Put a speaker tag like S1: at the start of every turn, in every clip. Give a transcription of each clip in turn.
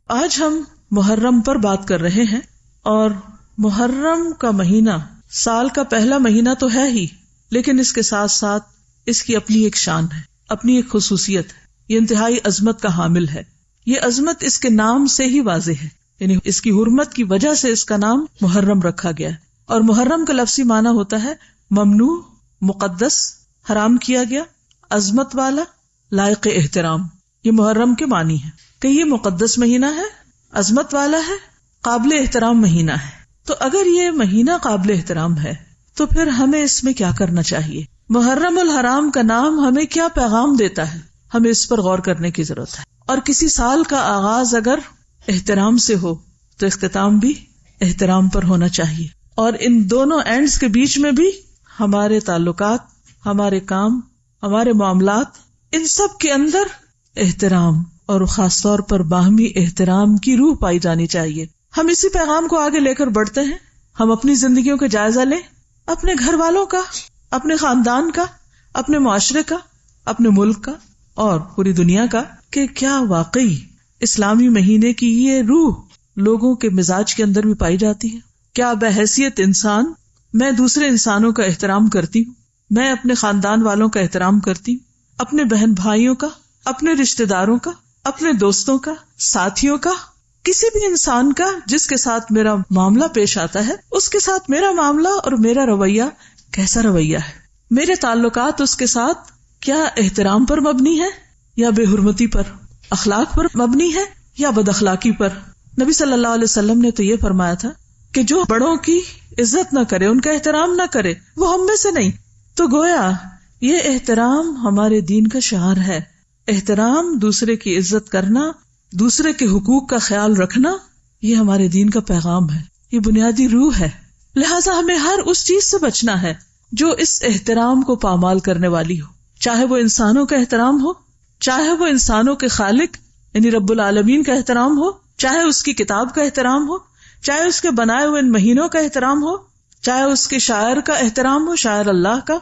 S1: آج ہم محرم پر بات کر رہے ہیں، اور محرم کا مہینہ سال کا پہلا مہینہ تو ہے ہی، لیکن اس کے ساتھ ساتھ اس کی اپنی ایک شان ہے، اپنی ایک خصوصیت ہے، یہ انتہائی عظمت کا حامل ہے۔ یہ عظمت اس کے نام سے ہی واضح ہے، یعنی اس کی حرمت کی وجہ سے اس کا نام محرم رکھا گیا ہے۔ اور محرم کا لفظی معنی ہوتا ہے ممنوع، مقدس، حرام کیا گیا، عظمت والا، لائق احترام۔ یہ محرم کے معنی ہے کہ یہ مقدس مہینہ ہے، عظمت والا ہے، قابل احترام مہینہ ہے۔ تو اگر یہ مہینہ قابل احترام ہے تو پھر ہمیں اس میں کیا کرنا چاہیے؟ محرم الحرام کا نام ہمیں کیا پیغام دیتا ہے؟ ہمیں اس پر غور کرنے کی ضرورت ہے۔ اور کسی سال کا آغاز اگر احترام سے ہو تو اختتام بھی احترام پر ہونا چاہیے، اور ان دونوں اینڈز کے بیچ میں بھی ہمارے تعلقات، ہمارے کام، ہمارے معاملات، ان سب کے اندر احترام اور خاص طور پر باہمی احترام کی روح پائی جانی چاہیے۔ ہم اسی پیغام کو آگے لے کر بڑھتے ہیں۔ ہم اپنی زندگیوں کا جائزہ لیں، اپنے گھر والوں کا، اپنے خاندان کا، اپنے معاشرے کا، اپنے ملک کا اور پوری دنیا کا، کہ کیا واقعی اسلامی مہینے کی یہ روح لوگوں کے مزاج کے اندر بھی پائی جاتی ہے؟ کیا بحیثیت انسان میں دوسرے انسانوں کا احترام کرتی ہوں؟ میں اپنے خاندان والوں کا احترام کرتی ہوں، اپنے بہن بھائیوں کا، اپنے رشتہ داروں کا، اپنے دوستوں کا، ساتھیوں کا، کسی بھی انسان کا جس کے ساتھ میرا معاملہ پیش آتا ہے، اس کے ساتھ میرا معاملہ اور میرا رویہ کیسا رویہ ہے؟ میرے تعلقات اس کے ساتھ کیا احترام پر مبنی ہے یا بے حرمتی پر، اخلاق پر مبنی ہے یا بد اخلاقی پر؟ نبی صلی اللہ علیہ وسلم نے تو یہ فرمایا تھا کہ جو بڑوں کی عزت نہ کرے، ان کا احترام نہ کرے، وہ ہم میں سے نہیں۔ تو گویا یہ احترام ہمارے دین کا شعار ہے۔ احترام، دوسرے کی عزت کرنا، دوسرے کے حقوق کا خیال رکھنا، یہ ہمارے دین کا پیغام ہے، یہ بنیادی روح ہے۔ لہٰذا ہمیں ہر اس چیز سے بچنا ہے جو اس احترام کو پامال کرنے والی ہو، چاہے وہ انسانوں کا احترام ہو، چاہے وہ انسانوں کے خالق یعنی رب العالمین کا احترام ہو، چاہے اس کی کتاب کا احترام ہو، چاہے اس کے بنائے ہوئے ان مہینوں کا احترام ہو، چاہے اس کے شاعر کا احترام ہو، شاعر اللہ کا۔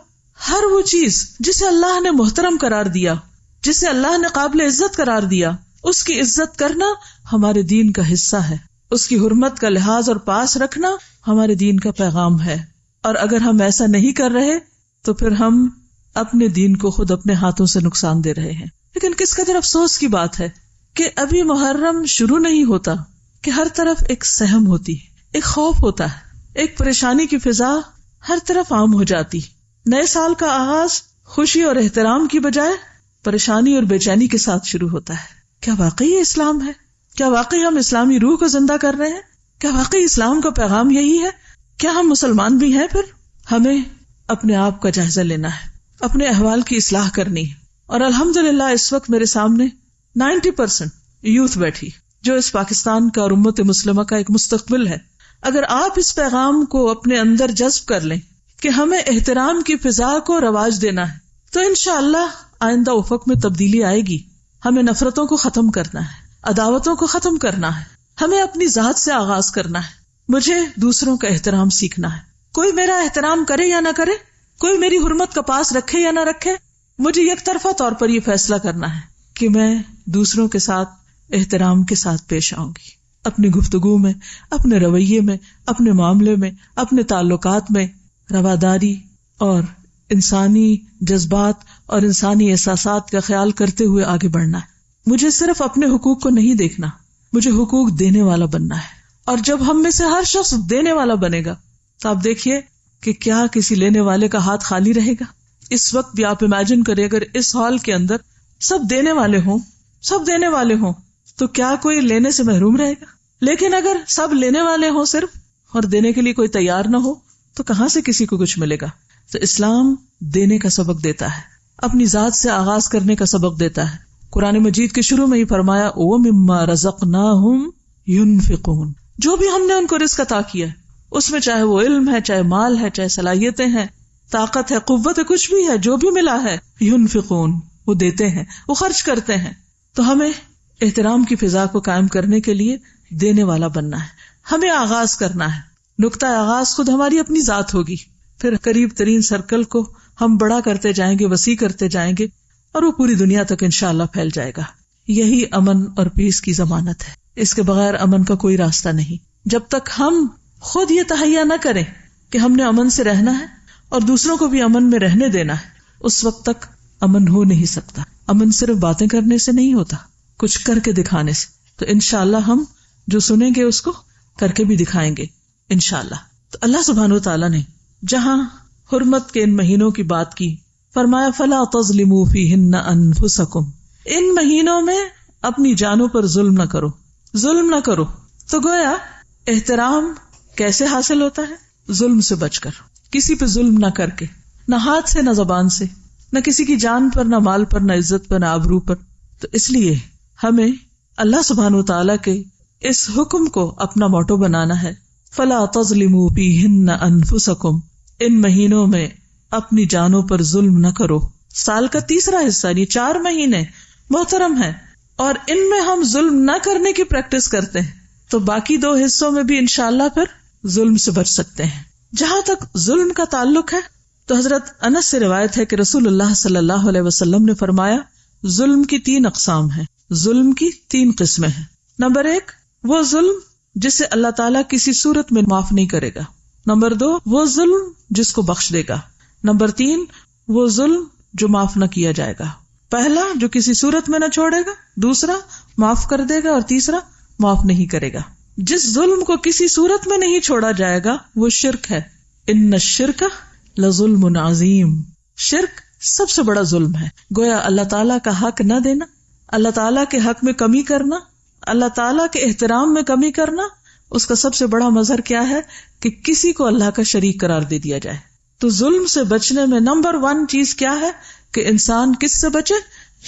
S1: ہر وہ چیز جسے اللہ نے محترم قرار دیا، جسے اللہ نے قابل عزت قرار دیا، اس کی عزت کرنا ہمارے دین کا حصہ ہے، اس کی حرمت کا لحاظ اور پاس رکھنا ہمارے دین کا پیغام ہے۔ اور اگر ہم ایسا نہیں کر رہے تو پھر ہم اپنے دین کو خود اپنے ہاتھوں سے نقصان دے رہے ہیں۔ لیکن کس قدر افسوس کی بات ہے کہ ابھی محرم شروع نہیں ہوتا کہ ہر طرف ایک سہم ہوتی ہے، ایک خوف ہوتا ہے، ایک پریشانی کی فضا ہر طرف عام ہو جاتی۔ نئے سال کا آغاز خوشی اور احترام کی بجائے پریشانی اور بے چینی کے ساتھ شروع ہوتا ہے۔ کیا واقعی یہ اسلام ہے؟ کیا واقعی ہم اسلامی روح کو زندہ کر رہے ہیں؟ کیا واقعی اسلام کا پیغام یہی ہے؟ کیا ہم مسلمان بھی ہیں؟ پھر ہمیں اپنے آپ کا جائزہ لینا ہے، اپنے احوال کی اصلاح کرنی ہے۔ اور الحمدللہ اس وقت میرے سامنے 90% یوتھ بیٹھی جو اس پاکستان کا اور امت مسلمہ کا ایک مستقبل ہے۔ اگر آپ اس پیغام کو اپنے اندر جذب کر لیں کہ ہمیں احترام کی فضا کو رواج دینا ہے، تو انشاءاللہ آئندہ افق میں تبدیلی آئے گی۔ ہمیں نفرتوں کو ختم کرنا ہے، عداوتوں کو ختم کرنا ہے، ہمیں اپنی ذات سے آغاز کرنا ہے۔ مجھے دوسروں کا احترام سیکھنا ہے، کوئی میرا احترام کرے یا نہ کرے، کوئی میری حرمت کا پاس رکھے یا نہ رکھے، مجھے یک طرفہ طور پر یہ فیصلہ کرنا ہے کہ میں دوسروں کے ساتھ احترام کے ساتھ پیش آؤں گی، اپنی گفتگو میں، اپنے رویے میں، اپنے معاملے میں، اپنے تعلقات میں رواداری اور انسانی جذبات اور انسانی احساسات کا خیال کرتے ہوئے آگے بڑھنا ہے۔ مجھے صرف اپنے حقوق کو نہیں دیکھنا، مجھے حقوق دینے والا بننا ہے۔ اور جب ہم میں سے ہر شخص دینے والا بنے گا تو آپ دیکھیے کہ کیا کسی لینے والے کا ہاتھ خالی رہے گا؟ اس وقت بھی آپ امیجن کریں اگر اس ہال کے اندر سب دینے والے ہوں تو کیا کوئی لینے سے محروم رہے گا؟ لیکن اگر سب لینے والے ہوں صرف اور دینے کے لیے کوئی تیار نہ ہو تو کہاں سے کسی کو کچھ ملے گا؟ تو اسلام دینے کا سبق دیتا ہے، اپنی ذات سے آغاز کرنے کا سبق دیتا ہے۔ قرآن مجید کے شروع میں ہی فرمایا وَمِمَّا رَزَقْنَاهُمْ يُنْفِقُونَ، جو بھی ہم نے ان کو رزق عطا کیا ہے، اس میں چاہے وہ علم ہے، چاہے مال ہے، چاہے صلاحیتیں ہیں، طاقت ہے، قوت ہے، کچھ بھی ہے، جو بھی ملا ہے، ينفقون، وہ دیتے ہیں، وہ خرچ کرتے ہیں۔ تو ہمیں احترام کی فضا کو قائم کرنے کے لیے دینے والا بننا ہے، ہمیں آغاز کرنا ہے۔ نقطہ آغاز خود ہماری اپنی ذات ہوگی، پھر قریب ترین سرکل کو ہم بڑا کرتے جائیں گے، وسیع کرتے جائیں گے، اور وہ پوری دنیا تک انشاءاللہ پھیل جائے گا۔ یہی امن اور پیس کی ضمانت ہے۔ اس کے بغیر امن کا کوئی راستہ نہیں. جب تک ہم خود یہ تہیا نہ کریں کہ ہم نے امن سے رہنا ہے اور دوسروں کو بھی امن میں رہنے دینا ہے، اس وقت تک امن ہو نہیں سکتا. امن صرف باتیں کرنے سے نہیں ہوتا، کچھ کر کے دکھانے سے. تو انشاءاللہ ہم جو سنیں گے اس کو کر کے بھی دکھائیں گے انشاءاللہ. تو اللہ سبحانہ وتعالیٰ نے جہاں حرمت کے ان مہینوں کی بات کی، فرمایا فَلَا تَظْلِمُوا فِيهِنَّ أَنفُسَكُمْ، ان مہینوں میں اپنی جانوں پر ظلم نہ کرو، ظلم نہ کرو. تو گویا احترام کیسے حاصل ہوتا ہے؟ ظلم سے بچ کر، کسی پہ ظلم نہ کر کے، نہ ہاتھ سے نہ زبان سے، نہ کسی کی جان پر، نہ مال پر، نہ عزت پر، نہ آبرو پر. تو اس لیے ہمیں اللہ سبحانہ وتعالیٰ کے اس حکم کو اپنا موٹو بنانا ہے. فَلَا تَظْلِمُوا فِيهِنَّ أَنفُسَكُمْ، ان مہینوں میں اپنی جانوں پر ظلم نہ کرو. سال کا تیسرا حصہ یعنی 4 مہینے محترم ہے، اور ان میں ہم ظلم نہ کرنے کی پریکٹس کرتے ہیں تو باقی 2 حصوں میں بھی انشاءاللہ پھر ظلم سے بچ سکتے ہیں. جہاں تک ظلم کا تعلق ہے تو حضرت انس سے روایت ہے کہ رسول اللہ صلی اللہ علیہ وسلم نے فرمایا ظلم کی 3 اقسام ہیں، ظلم کی 3 قسمیں ہیں. نمبر 1 وہ ظلم جسے اللہ تعالیٰ کسی صورت میں معاف نہیں کرے گا. نمبر 2 وہ ظلم جس کو بخش دے گا. نمبر 3 وہ ظلم جو معاف نہ کیا جائے گا. پہلا جو کسی صورت میں نہ چھوڑے گا، دوسرا معاف کر دے گا، اور تیسرا معاف نہیں کرے گا. جس ظلم کو کسی صورت میں نہیں چھوڑا جائے گا وہ شرک ہے. ان الشرک لظلم عظیم، شرک سب سے بڑا ظلم ہے. گویا اللہ تعالیٰ کا حق نہ دینا، اللہ تعالیٰ کے حق میں کمی کرنا، اللہ تعالیٰ کے احترام میں کمی کرنا، اس کا سب سے بڑا مظہر کیا ہے کہ کسی کو اللہ کا شریک قرار دے دیا جائے. تو ظلم سے بچنے میں نمبر 1 چیز کیا ہے کہ انسان کس سے بچے؟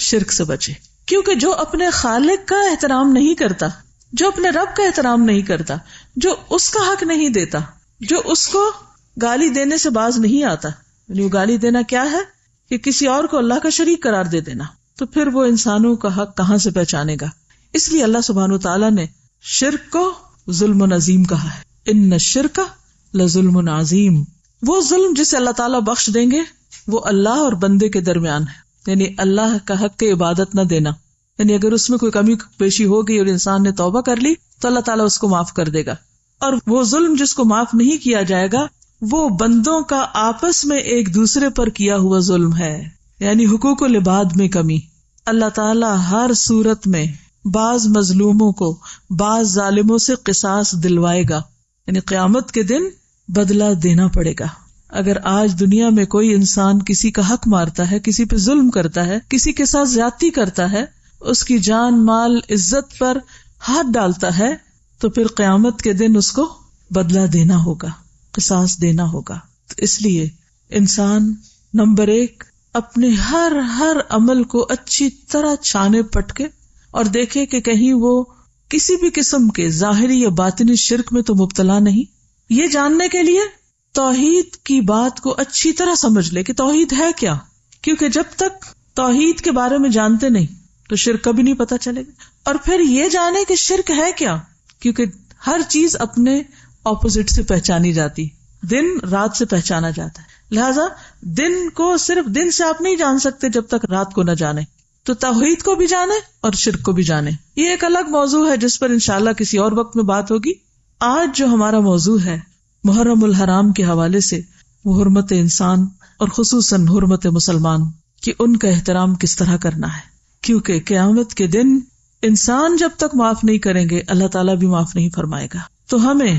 S1: شرک سے بچے. کیونکہ جو اپنے خالق کا احترام نہیں کرتا، جو اپنے رب کا احترام نہیں کرتا، جو اس کا حق نہیں دیتا، جو اس کو گالی دینے سے باز نہیں آتا، یعنی وہ گالی دینا کیا ہے کہ کسی اور کو اللہ کا شریک قرار دے دینا، تو پھر وہ انسانوں کا حق کہاں سے پہچانے گا؟ اس لیے اللہ سبحانہ وتعالیٰ نے شرک کو ظلم عظیم کہا ہے. ان الشرک لظلم عظیم، وہ ظلم جسے اللہ تعالیٰ بخش دیں گے وہ اللہ اور بندے کے درمیان ہے، یعنی اللہ کا حق کی عبادت نہ دینا. یعنی اگر اس میں کوئی کمی پیشی ہو گئی اور انسان نے توبہ کر لی تو اللہ تعالیٰ اس کو معاف کر دے گا. اور وہ ظلم جس کو معاف نہیں کیا جائے گا وہ بندوں کا آپس میں ایک دوسرے پر کیا ہوا ظلم ہے، یعنی حقوق العباد میں کمی. اللہ تعالیٰ ہر صورت میں بعض مظلوموں کو بعض ظالموں سے قصاص دلوائے گا، یعنی قیامت کے دن بدلہ دینا پڑے گا. اگر آج دنیا میں کوئی انسان کسی کا حق مارتا ہے، کسی پہ ظلم کرتا ہے، کسی کے ساتھ زیادتی کرتا ہے، اس کی جان مال عزت پر ہاتھ ڈالتا ہے، تو پھر قیامت کے دن اس کو بدلہ دینا ہوگا، قصاص دینا ہوگا. تو اس لیے انسان نمبر 1 اپنے ہر عمل کو اچھی طرح چھانے پٹکے اور دیکھے کہ کہیں وہ کسی بھی قسم کے ظاہری یا باطنی شرک میں تو مبتلا نہیں. یہ جاننے کے لیے توحید کی بات کو اچھی طرح سمجھ لے کہ توحید ہے کیا، کیونکہ جب تک توحید کے بارے میں جانتے نہیں تو شرک کبھی نہیں پتا چلے گا. اور پھر یہ جانے کہ شرک ہے کیا، کیونکہ ہر چیز اپنے اپوزٹ سے پہچانی جاتی، دن رات سے پہچانا جاتا ہے. لہذا دن کو صرف دن سے آپ نہیں جان سکتے جب تک رات کو نہ جانے. تو توحید کو بھی جانے اور شرک کو بھی جانے. یہ ایک الگ موضوع ہے جس پر انشاءاللہ کسی اور وقت میں بات ہوگی. آج جو ہمارا موضوع ہے محرم الحرام کے حوالے سے، وہ حرمت انسان اور خصوصاً حرمت مسلمان کہ ان کا احترام کس طرح کرنا ہے. کیونکہ قیامت کے دن انسان جب تک معاف نہیں کریں گے اللہ تعالیٰ بھی معاف نہیں فرمائے گا. تو ہمیں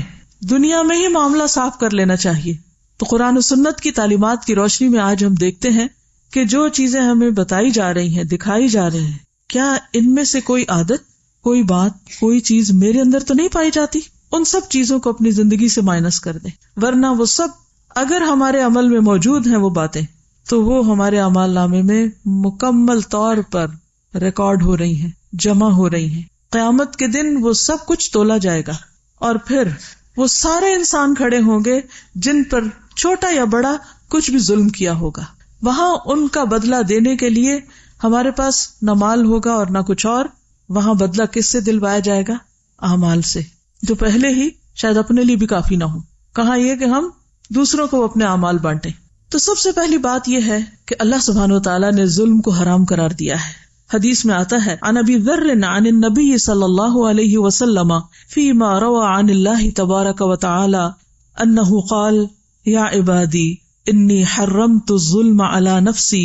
S1: دنیا میں ہی معاملہ صاف کر لینا چاہیے. تو قرآن و سنت کی تعلیمات کی روشنی میں آج ہم دیکھتے ہیں کہ جو چیزیں ہمیں بتائی جا رہی ہیں، دکھائی جا رہے ہیں، کیا ان میں سے کوئی عادت، کوئی بات، کوئی چیز میرے اندر تو نہیں پائی جاتی؟ ان سب چیزوں کو اپنی زندگی سے مائنس کر دیں، ورنہ وہ سب اگر ہمارے عمل میں موجود ہیں وہ باتیں، تو وہ ہمارے اعمال نامے میں مکمل طور پر ریکارڈ ہو رہی ہیں، جمع ہو رہی ہیں. قیامت کے دن وہ سب کچھ تولا جائے گا، اور پھر وہ سارے انسان کھڑے ہوں گے جن پر چھوٹا یا بڑا کچھ بھی ظلم کیا ہوگا. وہاں ان کا بدلہ دینے کے لیے ہمارے پاس نہ مال ہوگا اور نہ کچھ اور. وہاں بدلہ کس سے دلوایا جائے گا؟ اعمال سے، جو پہلے ہی شاید اپنے لیے بھی کافی نہ ہو. کہاں یہ کہ ہم دوسروں کو اپنے اعمال بانٹیں. تو سب سے پہلی بات یہ ہے کہ اللہ سبحانہ و تعالیٰ نے ظلم کو حرام قرار دیا ہے. حدیث میں آتا ہے عن ابی ذر عن النبی صلی اللہ علیہ وسلم فیما روى عن اللہ تبارک وتعالی انہ قال یا عبادی انی حرمت الظلم علی نفسی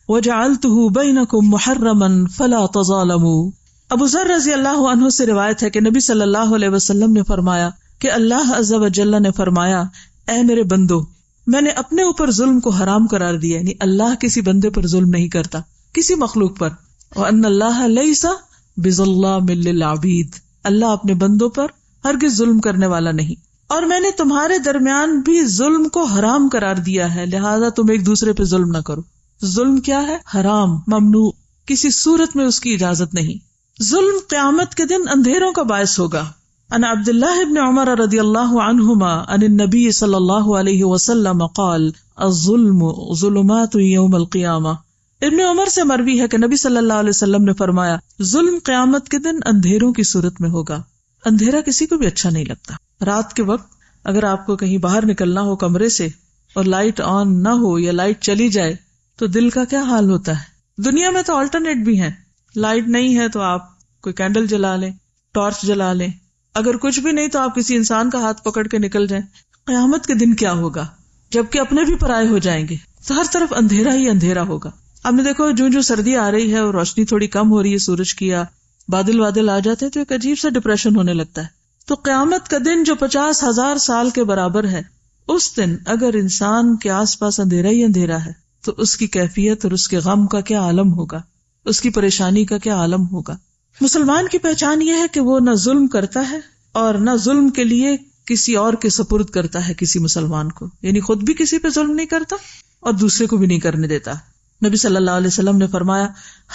S1: وجعلتہ بینکم محرما فلا تظالموا۔ ابو ذر رضی اللہ عنہ سے روایت ہے کہ نبی صلی اللہ علیہ وسلم نے فرمایا کہ اللہ عز و جل نے فرمایا، اے میرے بندو، میں نے اپنے اوپر ظلم کو حرام قرار دیا، یعنی اللہ کسی بندے پر ظلم نہیں کرتا، کسی مخلوق پر، وَأَنَّ اللَّهَ لَيْسَ بِظَلَّامٍ لِّلْعَبِيدِ، اللہ اپنے بندوں پر ہرگز ظلم کرنے والا نہیں، اور میں نے تمہارے درمیان بھی ظلم کو حرام قرار دیا ہے، لہذا تم ایک دوسرے پہ ظلم نہ کرو۔ ظلم کیا ہے؟ حرام، ممنوع، کسی صورت میں اس کی اجازت نہیں۔ ظلم قیامت کے دن اندھیروں کا باعث ہوگا۔ عن عبد اللہ بن عمر رضی اللہ عنہما عن النبی صلی اللہ علیہ وسلم قال الظلم ظلمات یوم القیامہ۔ ابن عمر سے مروی ہے کہ نبی صلی اللہ علیہ وسلم نے فرمایا، ظلم قیامت کے دن اندھیروں کی صورت میں ہوگا۔ اندھیرا کسی کو بھی اچھا نہیں لگتا۔ رات کے وقت اگر آپ کو کہیں باہر نکلنا ہو کمرے سے اور لائٹ آن نہ ہو یا لائٹ چلی جائے تو دل کا کیا حال ہوتا ہے۔ دنیا میں تو آلٹرنیٹ بھی ہیں، لائٹ نہیں ہے تو آپ کوئی کینڈل جلا لیں، ٹارچ جلا لیں، اگر کچھ بھی نہیں تو آپ کسی انسان کا ہاتھ پکڑ کے نکل جائیں۔ قیامت کے دن کیا ہوگا جبکہ اپنے بھی پرائے ہو جائیں گے، تو ہر طرف اندھیرا ہی اندھیرا ہوگا۔ آپ نے دیکھو جو سردی آ رہی ہے اور روشنی تھوڑی کم ہو رہی ہے سورج کی، یا بادل آ جاتے ہیں تو ایک عجیب سا ڈپریشن ہونے لگتا ہے۔ تو قیامت کا دن جو 50,000 سال کے برابر ہے، اس دن اگر انسان کے آس پاس اندھیرا ہی اندھیرا ہے تو اس کی کیفیت اور اس کے غم کا کیا عالم ہوگا، اس کی پریشانی کا کیا عالم ہوگا۔ مسلمان کی پہچان یہ ہے کہ وہ نہ ظلم کرتا ہے اور نہ ظلم کے لیے کسی اور کے سپرد کرتا ہے کسی مسلمان کو، یعنی خود بھی کسی پہ ظلم نہیں کرتا اور دوسرے کو بھی نہیں کرنے دیتا۔ نبی صلی اللہ علیہ وسلم نے فرمایا،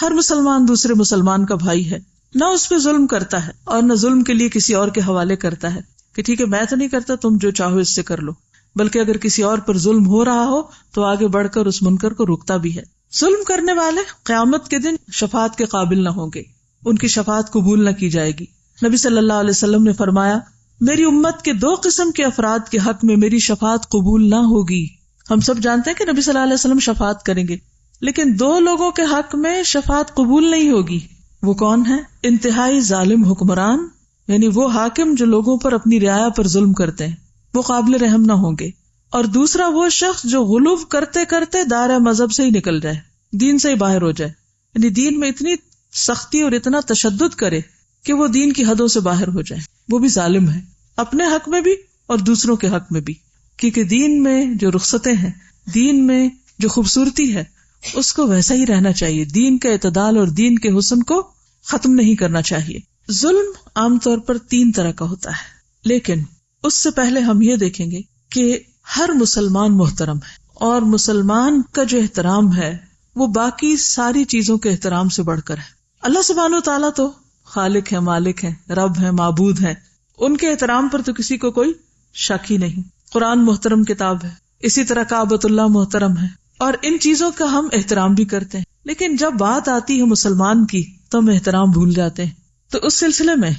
S1: ہر مسلمان دوسرے مسلمان کا بھائی ہے، نہ اس پہ ظلم کرتا ہے اور نہ ظلم کے لیے کسی اور کے حوالے کرتا ہے کہ ٹھیک ہے میں تو نہیں کرتا، تم جو چاہو اس سے کر لو، بلکہ اگر کسی اور پر ظلم ہو رہا ہو تو آگے بڑھ کر اس منکر کو روکتا بھی ہے۔ ظلم کرنے والے قیامت کے دن شفاعت کے قابل نہ ہوں گے، ان کی شفاعت قبول نہ کی جائے گی۔ نبی صلی اللہ علیہ وسلم نے فرمایا، میری امت کے 2 قسم کے افراد کے حق میں میری شفاعت قبول نہ ہوگی۔ ہم سب جانتے ہیں کہ نبی صلی اللہ علیہ وسلم شفاعت کریں گے، لیکن 2 لوگوں کے حق میں شفاعت قبول نہیں ہوگی۔ وہ کون ہے؟ انتہائی ظالم حکمران، یعنی وہ حاکم جو لوگوں پر اپنی رعایا پر ظلم کرتے ہیں، وہ قابل رحم نہ ہوں گے۔ اور دوسرا وہ شخص جو غلو کرتے کرتے دائرہ مذہب سے ہی نکل جائے، دین سے ہی باہر ہو جائے، یعنی دین میں اتنی سختی اور اتنا تشدد کرے کہ وہ دین کی حدوں سے باہر ہو جائے، وہ بھی ظالم ہے، اپنے حق میں بھی اور دوسروں کے حق میں بھی۔ کیونکہ دین میں جو رخصتیں ہیں، دین میں جو خوبصورتی ہے، اس کو ویسا ہی رہنا چاہیے، دین کا اعتدال اور دین کے حسن کو ختم نہیں کرنا چاہیے۔ ظلم عام طور پر 3 طرح کا ہوتا ہے، لیکن اس سے پہلے ہم یہ دیکھیں گے کہ ہر مسلمان محترم ہے، اور مسلمان کا جو احترام ہے وہ باقی ساری چیزوں کے احترام سے بڑھ کر ہے۔ اللہ سبحانہ و تعالیٰ تو خالق ہے، مالک ہے، رب ہے، معبود ہے، ان کے احترام پر تو کسی کو کوئی شک ہی نہیں۔ قرآن محترم کتاب ہے، اسی طرح کعبۃ اللہ محترم ہے، اور ان چیزوں کا ہم احترام بھی کرتے ہیں، لیکن جب بات آتی ہے مسلمان کی تو ہم احترام بھول جاتے ہیں۔ تو اس سلسلے میں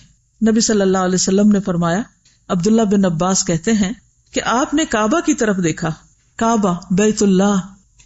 S1: نبی صلی اللہ علیہ وسلم نے فرمایا، عبداللہ بن عباس کہتے ہیں کہ آپ نے کعبہ کی طرف دیکھا، کعبہ بیت اللہ،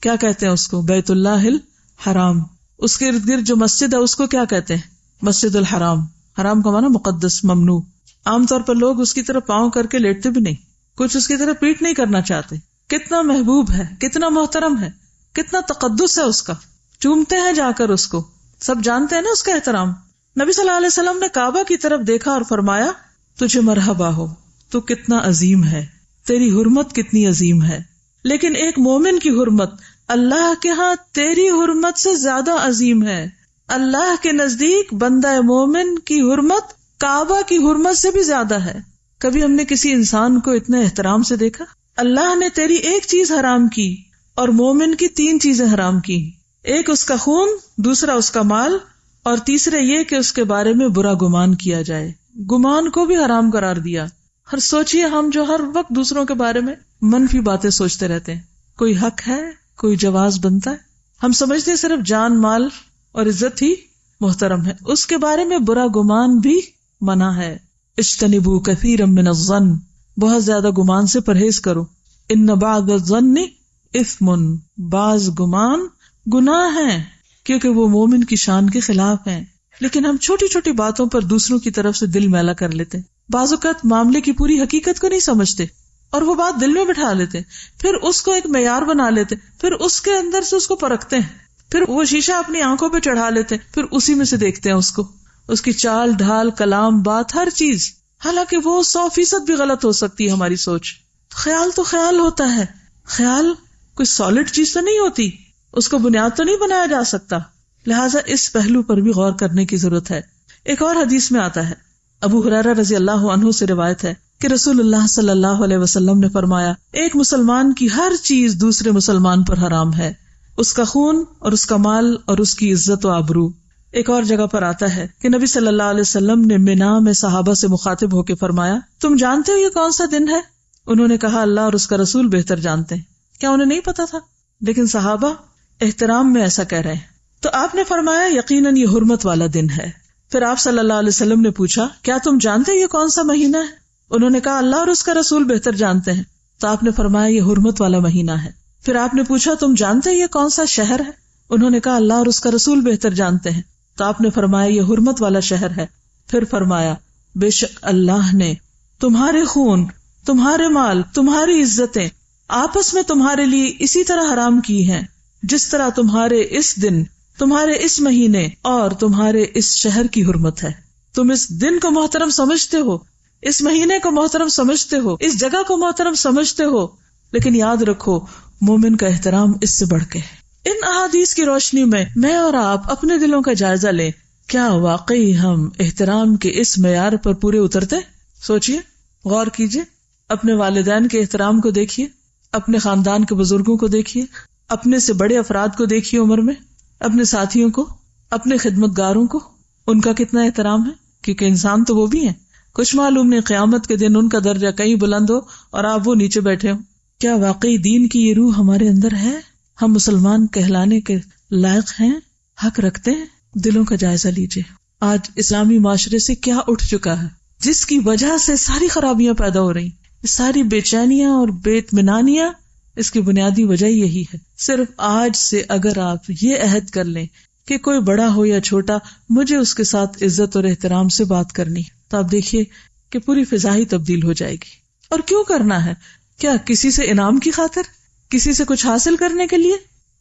S1: کیا کہتے ہیں اس کو؟ بیت اللہ الحرام۔ اس کے ارد گرد جو مسجد ہے اس کو کیا کہتے ہیں؟ مسجد الحرام۔ حرام کا معنی مقدس، ممنوع۔ عام طور پر لوگ اس کی طرف پاؤں کر کے لیٹتے بھی نہیں، کچھ اس کی طرف پیٹ نہیں کرنا چاہتے۔ کتنا محبوب ہے، کتنا محترم ہے، کتنا تقدس ہے اس کا، چومتے ہیں جا کر اس کو، سب جانتے ہیں نا اس کا احترام۔ نبی صلی اللہ علیہ وسلم نے کعبہ کی طرف دیکھا اور فرمایا، تجھے مرحبا ہو، تو کتنا عظیم ہے، تیری حرمت کتنی عظیم ہے۔ لیکن ایک مومن کی حرمت اللہ کے ہاں تیری حرمت سے زیادہ عظیم ہے۔ اللہ کے نزدیک بندہ مومن کی حرمت کعبہ کی حرمت سے بھی زیادہ ہے۔ کبھی ہم نے کسی انسان کو اتنے احترام سے دیکھا؟ اللہ نے تیری ایک چیز حرام کی اور مومن کی 3 چیزیں حرام کی، ایک اس کا خون، دوسرا اس کا مال، اور تیسرے یہ کہ اس کے بارے میں برا گمان کیا جائے۔ گمان کو بھی حرام قرار دیا۔ ہر سوچئے ہم جو ہر وقت دوسروں کے بارے میں منفی باتیں سوچتے رہتے ہیں، کوئی حق ہے، کوئی جواز بنتا ہے، ہم سمجھتے ہیں صرف جان، مال اور عزت ہی محترم ہے، اس کے بارے میں برا گمان بھی منع ہے۔ اجتنبوا کثیرا من الظن، بہت زیادہ گمان سے پرہیز کرو۔ ان بعض الظن اثم، بعض گمان گناہ ہیں۔ کیونکہ وہ مومن کی شان کے خلاف ہیں. لیکن ہم چھوٹی چھوٹی باتوں پر دوسروں کی طرف سے دل میلا کر لیتے ہیں. بعض اوقات معاملے کی پوری حقیقت کو نہیں سمجھتے اور وہ بات دل میں بٹھا لیتے، پھر اس کو ایک معیار بنا لیتے، پھر اس کے اندر سے اس کو پرکھتے ہیں، پھر وہ شیشہ اپنی آنکھوں پہ چڑھا لیتے ہیں، پھر اسی میں سے دیکھتے ہیں اس کو، اس کی چال ڈھال، کلام، بات، ہر چیز. حالانکہ وہ 100% بھی غلط ہو سکتی ہے ہماری سوچ. خیال تو خیال ہوتا ہے، خیال کوئی سالڈ چیز تو نہیں ہوتی، اس کو بنیاد تو نہیں بنایا جا سکتا. لہٰذا اس پہلو پر بھی غور کرنے کی ضرورت ہے. ایک اور حدیث میں آتا ہے، ابو ہریرہ رضی اللہ عنہ سے روایت ہے کہ رسول اللہ صلی اللہ علیہ وسلم نے فرمایا، ایک مسلمان کی ہر چیز دوسرے مسلمان پر حرام ہے، اس کا خون اور اس کا مال اور اس کی عزت و آبرو. ایک اور جگہ پر آتا ہے کہ نبی صلی اللہ علیہ وسلم نے منا میں صحابہ سے مخاطب ہو کے فرمایا، تم جانتے ہو یہ کون سا دن ہے؟ انہوں نے کہا اللہ اور اس کا رسول بہتر جانتے ہیں. کیا انہیں نہیں پتا تھا؟ لیکن صحابہ احترام میں ایسا کہہ رہے ہیں. تو آپ نے فرمایا یقیناً یہ حرمت والا دن ہے. پھر آپ صلی اللہ علیہ وسلم نے پوچھا کیا تم جانتے یہ کون سا مہینہ ہے؟ انہوں نے کہا اللہ اور اس کا رسول بہتر جانتے ہیں. تو آپ نے فرمایا یہ حرمت والا مہینہ ہے. پھر آپ نے پوچھا تم جانتے یہ کون سا شہر ہے؟ انہوں نے کہا اللہ اور اس کا رسول بہتر جانتے ہیں. تو آپ نے فرمایا یہ حرمت والا شہر ہے. پھر فرمایا بے شک اللہ نے تمہارے خون، تمہارے مال، تمہاری عزتیں آپس میں تمہارے لیے اسی طرح حرام کی ہیں جس طرح تمہارے اس دن، تمہارے اس مہینے اور تمہارے اس شہر کی حرمت ہے. تم اس دن کو محترم سمجھتے ہو، اس مہینے کو محترم سمجھتے ہو، اس جگہ کو محترم سمجھتے ہو، لیکن یاد رکھو مومن کا احترام اس سے بڑھ کے ہے. ان احادیث کی روشنی میں اور آپ اپنے دلوں کا جائزہ لیں. کیا واقعی ہم احترام کے اس معیار پر پورے اترتے؟ سوچئے، غور کیجئے. اپنے والدین کے احترام کو دیکھیے، اپنے خاندان کے بزرگوں کو دیکھیے، اپنے سے بڑے افراد کو دیکھیے عمر میں، اپنے ساتھیوں کو، اپنے خدمت گاروں کو، ان کا کتنا احترام ہے، کیونکہ انسان تو وہ بھی ہیں. کچھ معلوم نہیں قیامت کے دن ان کا درجہ کہیں بلند ہو اور آپ وہ نیچے بیٹھے ہوں. کیا واقعی دین کی یہ روح ہمارے اندر ہے؟ ہم مسلمان کہلانے کے لائق ہیں، حق رکھتے ہیں؟ دلوں کا جائزہ لیجیے. آج اسلامی معاشرے سے کیا اٹھ چکا ہے جس کی وجہ سے ساری خرابیاں پیدا ہو رہی، ساری بے چینیاں اور بے اطمینانیاں. اس کی بنیادی وجہ یہی ہے. صرف آج سے اگر آپ یہ عہد کر لیں کہ کوئی بڑا ہو یا چھوٹا مجھے اس کے ساتھ عزت اور احترام سے بات کرنی، تو آپ دیکھیے کہ پوری فضا ہی تبدیل ہو جائے گی. اور کیوں کرنا ہے؟ کیا کسی سے انعام کی خاطر، کسی سے کچھ حاصل کرنے کے لیے؟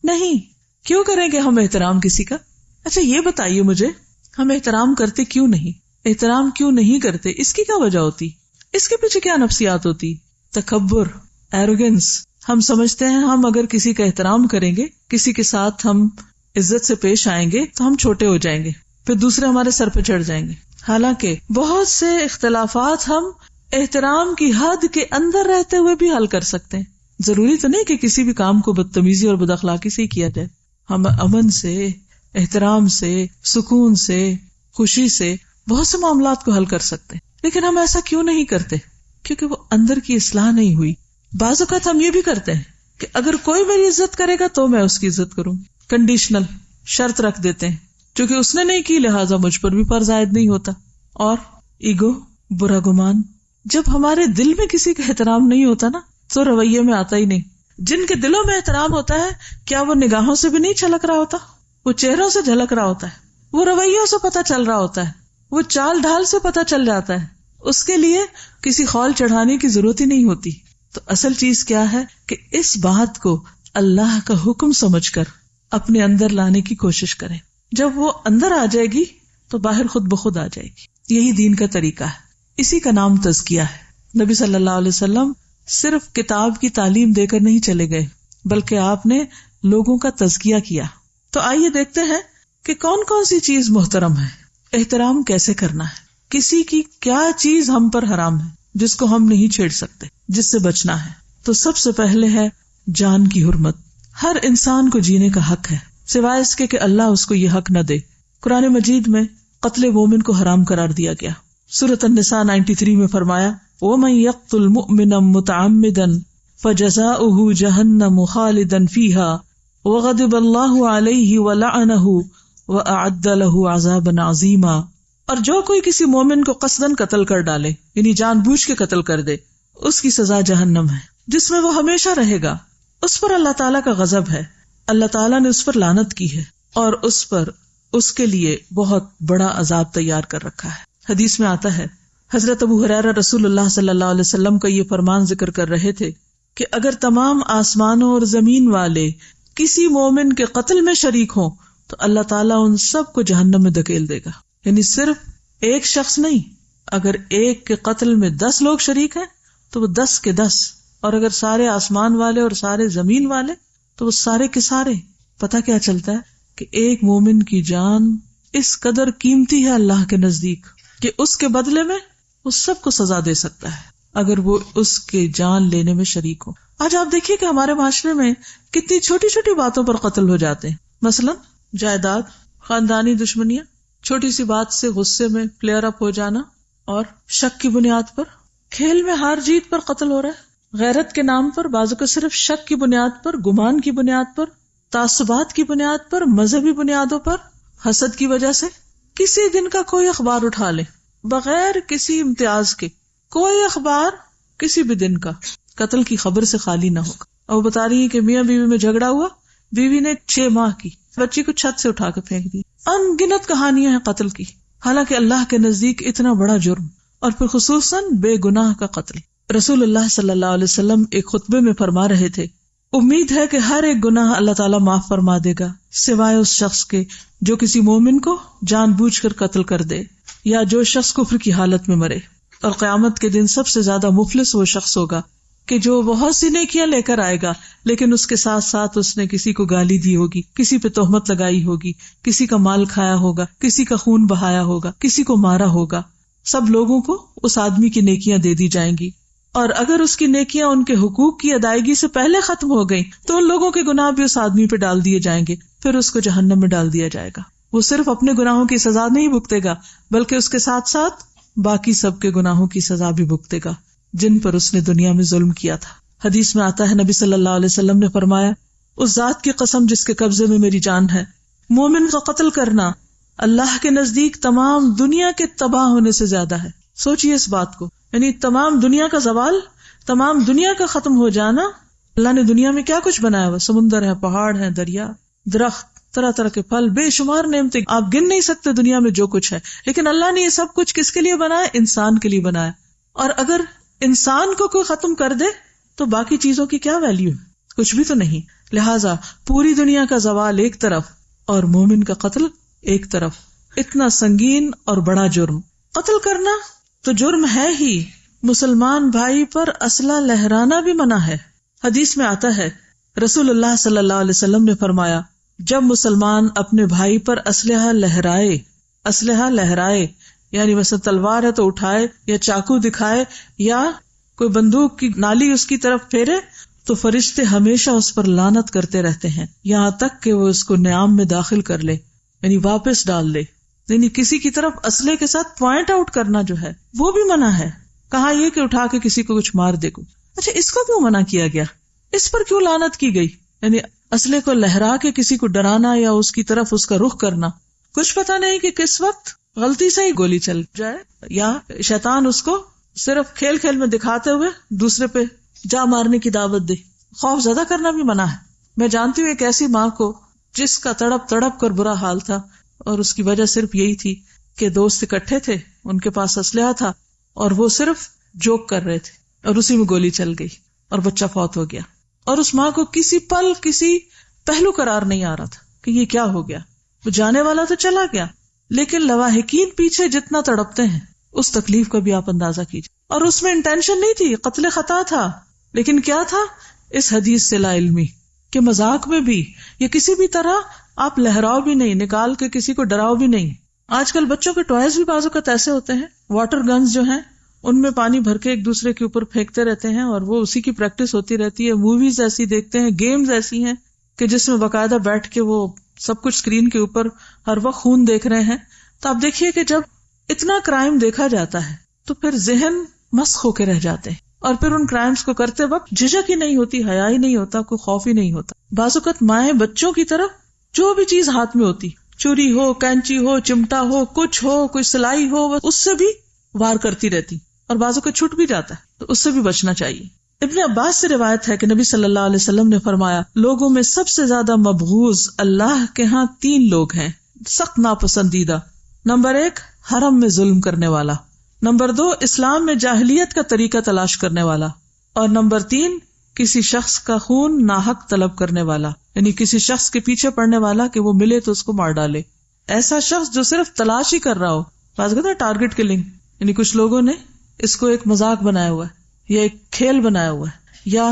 S1: نہیں. کیوں کریں گے ہم احترام کسی کا؟ اچھا یہ بتائیے مجھے، ہم احترام کرتے کیوں نہیں؟ احترام کیوں نہیں کرتے؟ اس کی کیا وجہ ہوتی؟ اس کے پیچھے کیا نفسیات ہوتی؟ تکبر، ایروگنس. ہم سمجھتے ہیں ہم اگر کسی کا احترام کریں گے، کسی کے ساتھ ہم عزت سے پیش آئیں گے تو ہم چھوٹے ہو جائیں گے، پھر دوسرے ہمارے سر پہ چڑھ جائیں گے. حالانکہ بہت سے اختلافات ہم احترام کی حد کے اندر رہتے ہوئے بھی حل کر سکتے ہیں. ضروری تو نہیں کہ کسی بھی کام کو بدتمیزی اور بد اخلاقی سے ہی کیا جائے. ہم امن سے، احترام سے، سکون سے، خوشی سے بہت سے معاملات کو حل کر سکتے ہیں. لیکن ہم ایسا کیوں نہیں کرتے؟ کیونکہ وہ اندر کی اصلاح نہیں ہوئی. بعض اوقات ہم یہ بھی کرتے ہیں کہ اگر کوئی میری عزت کرے گا تو میں اس کی عزت کروں. کنڈیشنل شرط رکھ دیتے ہیں، چونکہ اس نے نہیں کی لہٰذا مجھ پر بھی فرض عائد نہیں ہوتا. اور ایگو، برا گمان. جب ہمارے دل میں کسی کا احترام نہیں ہوتا نا تو رویے میں آتا ہی نہیں. جن کے دلوں میں احترام ہوتا ہے کیا وہ نگاہوں سے بھی نہیں چھلک رہا ہوتا؟ وہ چہروں سے جھلک رہا ہوتا ہے، وہ رویوں سے پتہ چل رہا ہوتا ہے، وہ چال ڈھال سے پتہ چل جاتا ہے. اس کے لیے کسی خول چڑھانے کی ضرورت ہی نہیں ہوتی. تو اصل چیز کیا ہے کہ اس بات کو اللہ کا حکم سمجھ کر اپنے اندر لانے کی کوشش کریں. جب وہ اندر آ جائے گی تو باہر خود بخود آ جائے گی. یہی دین کا طریقہ ہے. اسی کا نام تزکیہ ہے. نبی صلی اللہ علیہ وسلم صرف کتاب کی تعلیم دے کر نہیں چلے گئے بلکہ آپ نے لوگوں کا تزکیہ کیا. تو آئیے دیکھتے ہیں کہ کون کون سی چیز محترم ہے، احترام کیسے کرنا ہے، کسی کی کیا چیز ہم پر حرام ہے جس کو ہم نہیں چھیڑ سکتے، جس سے بچنا ہے. تو سب سے پہلے ہے جان کی حرمت. ہر انسان کو جینے کا حق ہے سوائے اس کے کہ اللہ اس کو یہ حق نہ دے. قرآن مجید میں قتل مومن کو حرام قرار دیا گیا. سورۃ النساء 93 میں فرمایا وَمَن يَقْتُلْ مُؤْمِنًا مُتَعَمِّدًا فَجَزَاؤُهُ جَهَنَّمُ خَالِدًا فِيهَا وَغَضِبَ اللَّهُ عَلَيْهِ وَلَعَنَهُ وَأَعَدَّ لَهُ عَذَابًا عَظِيمًا. اور جو کوئی کسی مومن کو قصداً قتل کر ڈالے، یعنی جان بوجھ کے قتل کر دے، اس کی سزا جہنم ہے جس میں وہ ہمیشہ رہے گا. اس پر اللہ تعالیٰ کا غضب ہے، اللہ تعالیٰ نے اس پر لعنت کی ہے اور اس پر اس کے لیے بہت بڑا عذاب تیار کر رکھا ہے. حدیث میں آتا ہے حضرت ابو ہریرہ رسول اللہ صلی اللہ علیہ وسلم کا یہ فرمان ذکر کر رہے تھے کہ اگر تمام آسمانوں اور زمین والے کسی مومن کے قتل میں شریک ہوں تو اللہ تعالیٰ ان سب کو جہنم میں دھکیل دے گا. یعنی صرف ایک شخص نہیں، اگر ایک کے قتل میں 10 لوگ شریک ہیں تو وہ 10 کے 10، اور اگر سارے آسمان والے اور سارے زمین والے تو وہ سارے کے سارے. پتہ کیا چلتا ہے کہ ایک مومن کی جان اس قدر قیمتی ہے اللہ کے نزدیک کہ اس کے بدلے میں وہ سب کو سزا دے سکتا ہے اگر وہ اس کے جان لینے میں شریک ہو. آج آپ دیکھیے کہ ہمارے معاشرے میں کتنی چھوٹی چھوٹی باتوں پر قتل ہو جاتے ہیں، مثلا جائیداد، خاندانی دشمنیاں، چھوٹی سی بات سے غصے میں فلیئر اپ ہو جانا، اور شک کی بنیاد پر، کھیل میں ہار جیت پر قتل ہو رہا ہے، غیرت کے نام پر، بعضوں کو صرف شک کی بنیاد پر، گمان کی بنیاد پر، تعصبات کی بنیاد پر، مذہبی بنیادوں پر، حسد کی وجہ سے. کسی دن کا کوئی اخبار اٹھا لے بغیر کسی امتیاز کے، کوئی اخبار کسی بھی دن کا قتل کی خبر سے خالی نہ ہوگا. اور بتا رہی ہے کہ میاں بیوی میں جھگڑا ہوا، بیوی نے 6 ماہ کی بچی کو چھت سے اٹھا کے پھینک دی. ان گنت کہانیاں ہیں قتل کی، حالانکہ اللہ کے نزدیک اتنا بڑا جرم، اور پھر خصوصاً بے گناہ کا قتل. رسول اللہ صلی اللہ علیہ وسلم ایک خطبے میں فرما رہے تھے، امید ہے کہ ہر ایک گناہ اللہ تعالیٰ معاف فرما دے گا سوائے اس شخص کے جو کسی مومن کو جان بوجھ کر قتل کر دے، یا جو شخص کفر کی حالت میں مرے. اور قیامت کے دن سب سے زیادہ مفلس وہ شخص ہوگا کہ جو بہت سی نیکیاں لے کر آئے گا لیکن اس کے ساتھ ساتھ اس نے کسی کو گالی دی ہوگی، کسی پہ تہمت لگائی ہوگی، کسی کا مال کھایا ہوگا، کسی کا خون بہایا ہوگا، کسی کو مارا ہوگا. سب لوگوں کو اس آدمی کی نیکیاں دے دی جائیں گی، اور اگر اس کی نیکیاں ان کے حقوق کی ادائیگی سے پہلے ختم ہو گئیں تو ان لوگوں کے گناہ بھی اس آدمی پہ ڈال دیے جائیں گے، پھر اس کو جہنم میں ڈال دیا جائے گا. وہ صرف اپنے گناہوں کی سزا نہیں بھگتے گا بلکہ اس کے ساتھ ساتھ باقی سب کے گناہوں کی سزا بھی بھگتے گا جن پر اس نے دنیا میں ظلم کیا تھا. حدیث میں آتا ہے نبی صلی اللہ علیہ وسلم نے فرمایا، اس ذات کی قسم جس کے قبضے میں میری جان ہے، مومن کا قتل کرنا اللہ کے نزدیک تمام دنیا کے تباہ ہونے سے زیادہ ہے. سوچئے اس بات کو، یعنی تمام دنیا کا زوال، تمام دنیا کا ختم ہو جانا. اللہ نے دنیا میں کیا کچھ بنایا ہوا، سمندر ہے، پہاڑ ہے، دریا، درخت، طرح طرح کے پھل، بے شمار نعمتیں، آپ گن نہیں سکتے دنیا میں جو کچھ ہے. لیکن اللہ نے یہ سب کچھ کس کے لیے بنایا؟ انسان کے لیے بنایا. اور اگر انسان کو کوئی ختم کر دے تو باقی چیزوں کی کیا ویلیو ہے؟ کچھ بھی تو نہیں. لہٰذا پوری دنیا کا زوال ایک طرف اور مومن کا قتل ایک طرف، اتنا سنگین اور بڑا جرم. قتل کرنا تو جرم ہے ہی، مسلمان بھائی پر اسلحہ لہرانا بھی منع ہے. حدیث میں آتا ہے رسول اللہ صلی اللہ علیہ وسلم نے فرمایا، جب مسلمان اپنے بھائی پر اسلحہ لہرائے یعنی مثلا تلوار ہے تو اٹھائے، یا چاقو دکھائے، یا کوئی بندوق کی نالی اس کی طرف پھیرے، تو فرشتے ہمیشہ اس پر لعنت کرتے رہتے ہیں یہاں تک کہ وہ اس کو نیام میں داخل کر لے، یعنی واپس ڈال لے. یعنی کسی کی طرف اسلحے کے ساتھ پوائنٹ آؤٹ کرنا جو ہے وہ بھی منع ہے. کہا یہ کہ اٹھا کے کسی کو کچھ مار دے کو. اچھا، اس کو کیوں منع کیا گیا؟ اس پر کیوں لعنت کی گئی؟ یعنی اسلحے کو لہرا کے کسی کو ڈرانا یا اس کی طرف اس کا رخ کرنا، کچھ پتا نہیں کہ کس وقت غلطی سے ہی گولی چل جائے، یا شیطان اس کو صرف کھیل کھیل میں دکھاتے ہوئے دوسرے پہ جا مارنے کی دعوت دے. خوف زدہ کرنا بھی منع ہے. میں جانتی ہوں ایک ایسی ماں کو جس کا تڑپ تڑپ کر برا حال تھا، اور اس کی وجہ صرف یہی تھی کہ دوست اکٹھے تھے، ان کے پاس اسلحہ تھا اور وہ صرف جوک کر رہے تھے، اور اسی میں گولی چل گئی اور بچہ فوت ہو گیا. اور اس ماں کو کسی پل کسی پہلو قرار نہیں آ رہا تھا کہ یہ کیا ہو گیا. وہ جانے والا تو چلا گیا، لیکن لواحقین پیچھے جتنا تڑپتے ہیں اس تکلیف کا بھی آپ اندازہ کیجیے. اور اس میں انٹینشن نہیں تھی، قتل خطا تھا، لیکن کیا تھا؟ اس حدیث سے لا علمی کہ مذاق میں بھی یا کسی بھی طرح آپ لہراؤ بھی نہیں، نکال کے کسی کو ڈراؤ بھی نہیں. آج کل بچوں کے ٹوائز بھی بعض اوقات ایسے ہوتے ہیں، واٹر گنز جو ہیں ان میں پانی بھر کے ایک دوسرے کے اوپر پھینکتے رہتے ہیں، اور وہ اسی کی پریکٹس ہوتی رہتی ہے. موویز ایسی دیکھتے ہیں، گیمز ایسی ہیں کہ جس میں باقاعدہ بیٹھ کے وہ سب کچھ اسکرین کے اوپر ہر وقت خون دیکھ رہے ہیں. تو آپ دیکھیے کہ جب اتنا کرائم دیکھا جاتا ہے تو پھر ذہن مسخ ہو کے رہ جاتے ہیں، اور پھر ان کرائمز کو کرتے وقت جھجک ہی نہیں ہوتی، حیا ہی نہیں ہوتا، کوئی خوف ہی نہیں ہوتا. بعض اوقات مائیں بچوں کی طرف جو بھی چیز ہاتھ میں ہوتی، چوری ہو، کینچی ہو، چمٹا ہو، کچھ ہو، کوئی سلائی ہو، اس سے بھی وار کرتی رہتی، اور بعضوں کو چھٹ بھی جاتا ہے، تو اس سے بھی بچنا چاہیے. ابن عباس سے روایت ہے کہ نبی صلی اللہ علیہ وسلم نے فرمایا لوگوں میں سب سے زیادہ مبغوض اللہ کے ہاں 3 لوگ ہیں، سخت ناپسندیدہ۔ نمبر 1 حرم میں ظلم کرنے والا، نمبر 2 اسلام میں جاہلیت کا طریقہ تلاش کرنے والا، اور نمبر 3 کسی شخص کا خون ناحق طلب کرنے والا، یعنی کسی شخص کے پیچھے پڑنے والا کہ وہ ملے تو اس کو مار ڈالے۔ ایسا شخص جو صرف تلاش ہی کر رہا ہو، بات کرتا ہے ٹارگٹ کلنگ، یعنی کچھ لوگوں نے اس کو ایک مذاق بنایا ہوا ہے یا ایک کھیل بنایا ہوا ہے، یا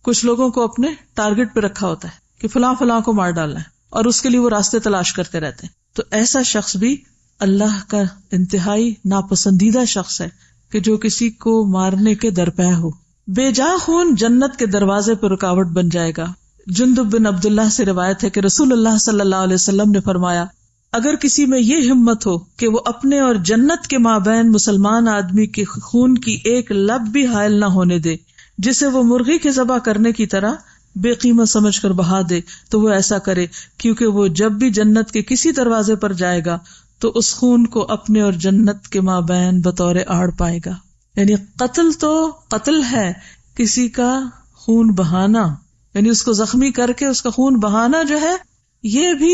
S1: کچھ لوگوں کو اپنے ٹارگٹ پہ رکھا ہوتا ہے کہ فلاں فلاں کو مار ڈالنا ہے، اور اس کے لیے وہ راستے تلاش کرتے رہتے ہیں۔ تو ایسا شخص بھی اللہ کا انتہائی ناپسندیدہ شخص ہے کہ جو کسی کو مارنے کے درپے ہو۔ بے جا خون جنت کے دروازے پر رکاوٹ بن جائے گا۔ جندب بن عبداللہ سے روایت ہے کہ رسول اللہ صلی اللہ علیہ وسلم نے فرمایا اگر کسی میں یہ ہمت ہو کہ وہ اپنے اور جنت کے مابین مسلمان آدمی کے خون کی ایک لب بھی حائل نہ ہونے دے، جسے وہ مرغی کے ذبح کرنے کی طرح بے قیمت سمجھ کر بہا دے، تو وہ ایسا کرے، کیونکہ وہ جب بھی جنت کے کسی دروازے پر جائے گا تو اس خون کو اپنے اور جنت کے مابین بطور آڑ پائے گا۔ یعنی قتل تو قتل ہے، کسی کا خون بہانا، یعنی اس کو زخمی کر کے اس کا خون بہانا جو ہے، یہ بھی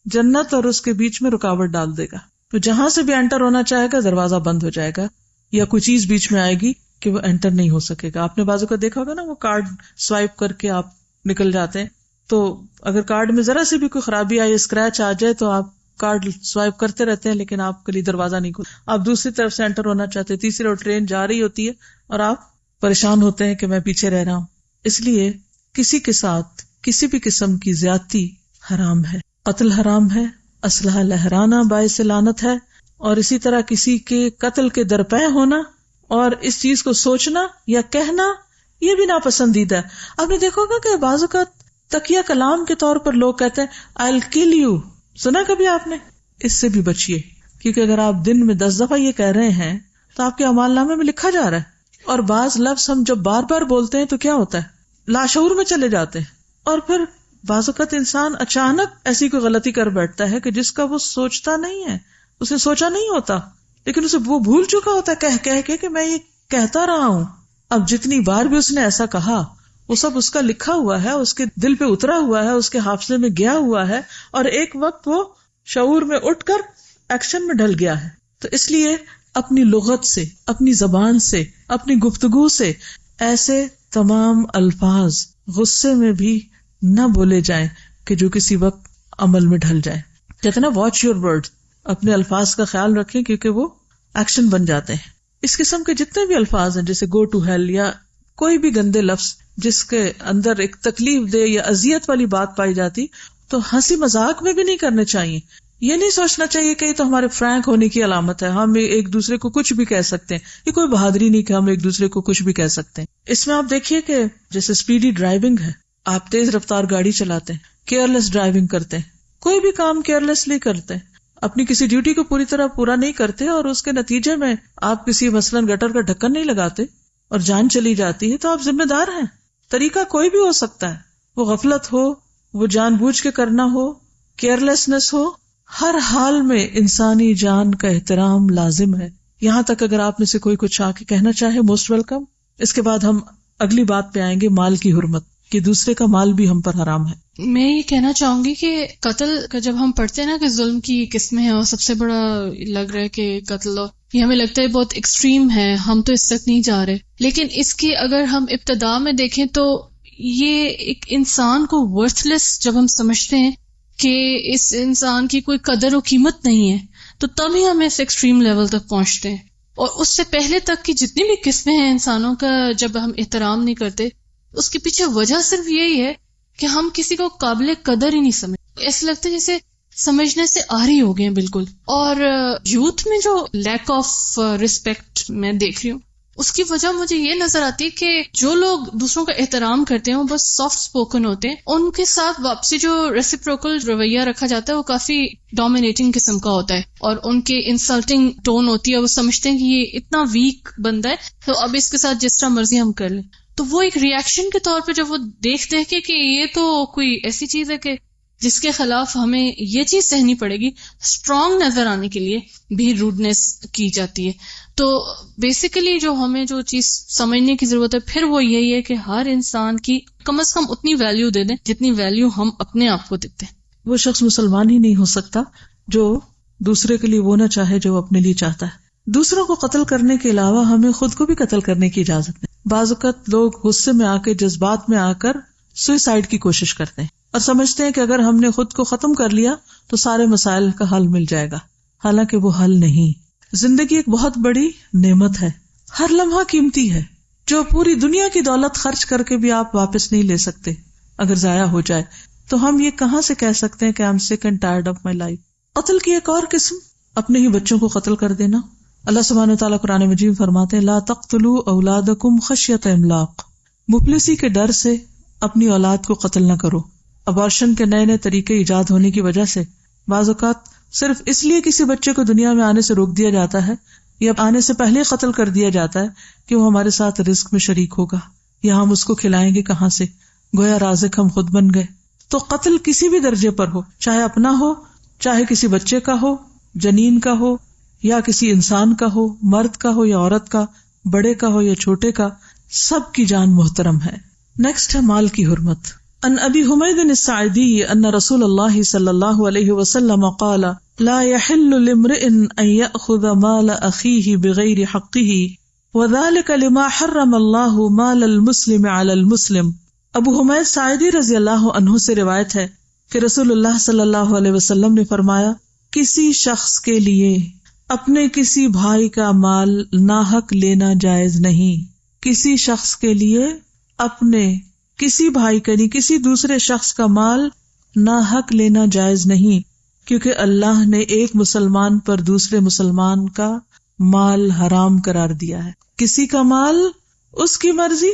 S1: جنت اور اس کے بیچ میں رکاوٹ ڈال دے گا۔ تو جہاں سے بھی انٹر ہونا چاہے گا دروازہ بند ہو جائے گا، یا کوئی چیز بیچ میں آئے گی کہ وہ انٹر نہیں ہو سکے گا۔ آپ نے بازو کا دیکھا ہوگا نا، وہ کارڈ سوائپ کر کے آپ نکل جاتے ہیں، تو اگر کارڈ میں ذرا سی بھی کوئی خرابی آئی، اسکریچ آ جائے، تو آپ کارڈ سوائپ کرتے رہتے ہیں لیکن آپ کے لیے دروازہ نہیں کھلتا۔ آپ دوسری طرف سے انٹر ہونا چاہتے ہیں، تیسری اور ٹرین جا رہی ہوتی ہے اور آپ پریشان ہوتے ہیں کہ میں پیچھے رہ رہا ہوں۔ اس لیے کسی کے ساتھ کسی بھی قسم کی زیادتی حرام ہے، قتل حرام ہے، اسلحہ لہرانا باعث لعنت ہے، اور اسی طرح کسی کے قتل کے درپے ہونا اور اس چیز کو سوچنا یا کہنا یہ بھی ناپسندیدہ ہے۔ آپ نے دیکھا ہوگا کہ بعض اوقات تکیہ کلام کے طور پر لوگ کہتے ہیں I'll kill you، سنا کبھی آپ نے؟ اس سے بھی بچیے، کیونکہ اگر آپ دن میں 10 دفعہ یہ کہہ رہے ہیں تو آپ کے اعمال نامے میں لکھا جا رہا ہے، اور بعض لفظ ہم جب بار بار بولتے ہیں تو کیا ہوتا ہے، لاشعور میں چلے جاتے ہیں، اور پھر بعض اوقات انسان اچانک ایسی کوئی غلطی کر بیٹھتا ہے کہ جس کا وہ سوچتا نہیں ہے، اسے سوچا نہیں ہوتا، لیکن اسے وہ بھول چکا ہوتا ہے کہہ کے کہ میں یہ کہتا رہا ہوں۔ اب جتنی بار بھی اس نے ایسا کہا وہ سب اس کا لکھا ہوا ہے، اس کے دل پہ اترا ہوا ہے، اس کے حافظے میں گیا ہوا ہے، اور ایک وقت وہ شعور میں اٹھ کر ایکشن میں ڈھل گیا ہے۔ تو اس لیے اپنی لغت سے، اپنی زبان سے، اپنی گفتگو سے ایسے تمام الفاظ غصے میں بھی نہ بولے جائیں کہ جو کسی وقت عمل میں ڈھل جائے۔ کہتے نا واچ یور ورڈ، اپنے الفاظ کا خیال رکھیں کیونکہ وہ ایکشن بن جاتے ہیں۔ اس قسم کے جتنے بھی الفاظ ہیں جیسے گو ٹو ہیل یا کوئی بھی گندے لفظ جس کے اندر ایک تکلیف دہ یا اذیت والی بات پائی جاتی، تو ہنسی مذاق میں بھی نہیں کرنے چاہیے۔ یہ نہیں سوچنا چاہیے کہ یہ تو ہمارے فرینک ہونے کی علامت ہے، ہم ایک دوسرے کو کچھ بھی کہہ سکتے ہیں، یہ کوئی بہادری نہیں کہ ہم ایک دوسرے کو کچھ بھی کہہ سکتے ہیں۔ اس میں آپ دیکھیے کہ جیسے اسپیڈی ڈرائیونگ ہے، آپ تیز رفتار گاڑی چلاتے ہیں، کیئرلیس ڈرائیونگ کرتے ہیں، کوئی بھی کام کیئرلیسلی کرتے ہیں، اپنی کسی ڈیوٹی کو پوری طرح پورا نہیں کرتے، اور اس کے نتیجے میں آپ کسی مثلاً گٹر کا ڈھکن نہیں لگاتے اور جان چلی جاتی ہے، تو آپ ذمہ دار ہیں۔ طریقہ کوئی بھی ہو سکتا ہے، وہ غفلت ہو، وہ جان بوجھ کے کرنا ہو، کیئرلیسنس ہو، ہر حال میں انسانی جان کا احترام لازم ہے۔ یہاں تک اگر آپ میں سے کوئی کچھ آ کے کہنا چاہے، موسٹ ویلکم۔ اس کے بعد ہم اگلی بات پہ آئیں گے، مال کی حرمت، کہ دوسرے کا مال بھی ہم پر حرام ہے۔
S2: میں یہ کہنا چاہوں گی کہ قتل کا جب ہم پڑھتے ہیں نا کہ ظلم کی قسمیں ہیں، اور سب سے بڑا لگ رہا ہے کہ قتل، یہ ہمیں لگتا ہے بہت ایکسٹریم ہے، ہم تو اس تک نہیں جا رہے، لیکن اس کی اگر ہم ابتدا میں دیکھیں تو یہ ایک انسان کو ورتھ لیس جب ہم سمجھتے ہیں کہ اس انسان کی کوئی قدر و قیمت نہیں ہے، تو تب ہی ہم اس ایکسٹریم لیول تک پہنچتے ہیں۔ اور اس سے پہلے تک کی جتنی بھی قسمیں ہیں انسانوں کا جب ہم احترام نہیں کرتے، اس کے پیچھے وجہ صرف یہی ہے کہ ہم کسی کو قابل قدر ہی نہیں سمجھتے، ایسے لگتا ہے جیسے سمجھنے سے آری ہو گئے ہیں بالکل۔ اور یوتھ میں جو لیک آف رسپیکٹ میں دیکھ رہی ہوں، اس کی وجہ مجھے یہ نظر آتی ہے کہ جو لوگ دوسروں کا احترام کرتے ہیں وہ بس سافٹ اسپوکن ہوتے ہیں، ان کے ساتھ واپسی جو ریسیپروکل رویہ رکھا جاتا ہے وہ کافی ڈومینیٹنگ قسم کا ہوتا ہے، اور ان کے انسلٹنگ ٹون ہوتی ہے، وہ سمجھتے ہیں کہ یہ اتنا ویک بندہ ہے تو اب اس کے ساتھ جس طرح مرضی ہم کر لیں۔ تو وہ ایک ریئیکشن کے طور پہ جب وہ دیکھتے ہیں کہ یہ تو کوئی ایسی چیز ہے کہ جس کے خلاف ہمیں یہ چیز سہنی پڑے گی. اسٹرانگ نظر آنے کے لیے بھی روڈنس کی جاتی ہے. تو بیسیکلی جو ہمیں جو چیز سمجھنے کی ضرورت ہے پھر وہ یہی ہے کہ ہر انسان کی کم از کم اتنی ویلیو دے دیں جتنی ویلیو ہم اپنے آپ کو دیتے ہیں.
S1: وہ شخص مسلمان ہی نہیں ہو سکتا جو دوسرے کے لیے وہ نہ چاہے جو اپنے لیے چاہتا ہے. دوسروں کو قتل کرنے کے علاوہ ہمیں خود کو بھی قتل کرنے کی اجازت نہیں. بعض اوقات لوگ غصے میں آ کے جذبات میں آ کر سوئسائڈ کی کوشش کرتے ہیں اور سمجھتے ہیں کہ اگر ہم نے خود کو ختم کر لیا تو سارے مسائل کا حل مل جائے گا، حالانکہ وہ حل نہیں. زندگی ایک بہت بڑی نعمت ہے، ہر لمحہ قیمتی ہے، جو پوری دنیا کی دولت خرچ کر کے بھی آپ واپس نہیں لے سکتے. اگر ضائع ہو جائے تو ہم یہ کہاں سے کہہ سکتے ہیں کہ I'm sick and tired of my life. قتل کی ایک اور قسم اپنے ہی بچوں کو قتل کر دینا. اللہ سبحانہ وتعالیٰ قرآن مجید میں فرماتے ہیں لا تقتلوا اولادکم خشیۃ املاق. مفلسی کے ڈر سے اپنی اولاد کو قتل نہ کرو. ابارشن کے نئے نئے طریقے ایجاد ہونے کی وجہ سے بعض اوقات صرف اس لیے کسی بچے کو دنیا میں آنے سے روک دیا جاتا ہے یا آنے سے پہلے قتل کر دیا جاتا ہے کہ وہ ہمارے ساتھ رزق میں شریک ہوگا یا ہم اس کو کھلائیں گے کہاں سے، گویا رازق ہم خود بن گئے. تو قتل کسی بھی درجے پر ہو، چاہے اپنا ہو، چاہے کسی بچے کا ہو، جنین کا ہو یا کسی انسان کا ہو، مرد کا ہو یا عورت کا، بڑے کا ہو یا چھوٹے کا، سب کی جان محترم ہے. نیکسٹ ہے مال کی حرمت. ان ابی حمید الساعدی ان رسول اللہ صلی اللہ علیہ وسلم قال لا يحل لامرئ ان يأخذ مال اخیہ بغیر حقہ وذلك لما حرم اللہ مال المسلم علی المسلم. ابو حمید ساعدی رضی اللہ عنہ سے روایت ہے کہ رسول اللہ صلی اللہ علیہ وسلم نے فرمایا کسی شخص کے لیے اپنے کسی بھائی کا مال ناحق لینا جائز نہیں. کسی شخص کے لیے اپنے کسی بھائی کا یعنی کسی دوسرے شخص کا مال ناحق لینا جائز نہیں، کیونکہ اللہ نے ایک مسلمان پر دوسرے مسلمان کا مال حرام قرار دیا ہے. کسی کا مال اس کی مرضی،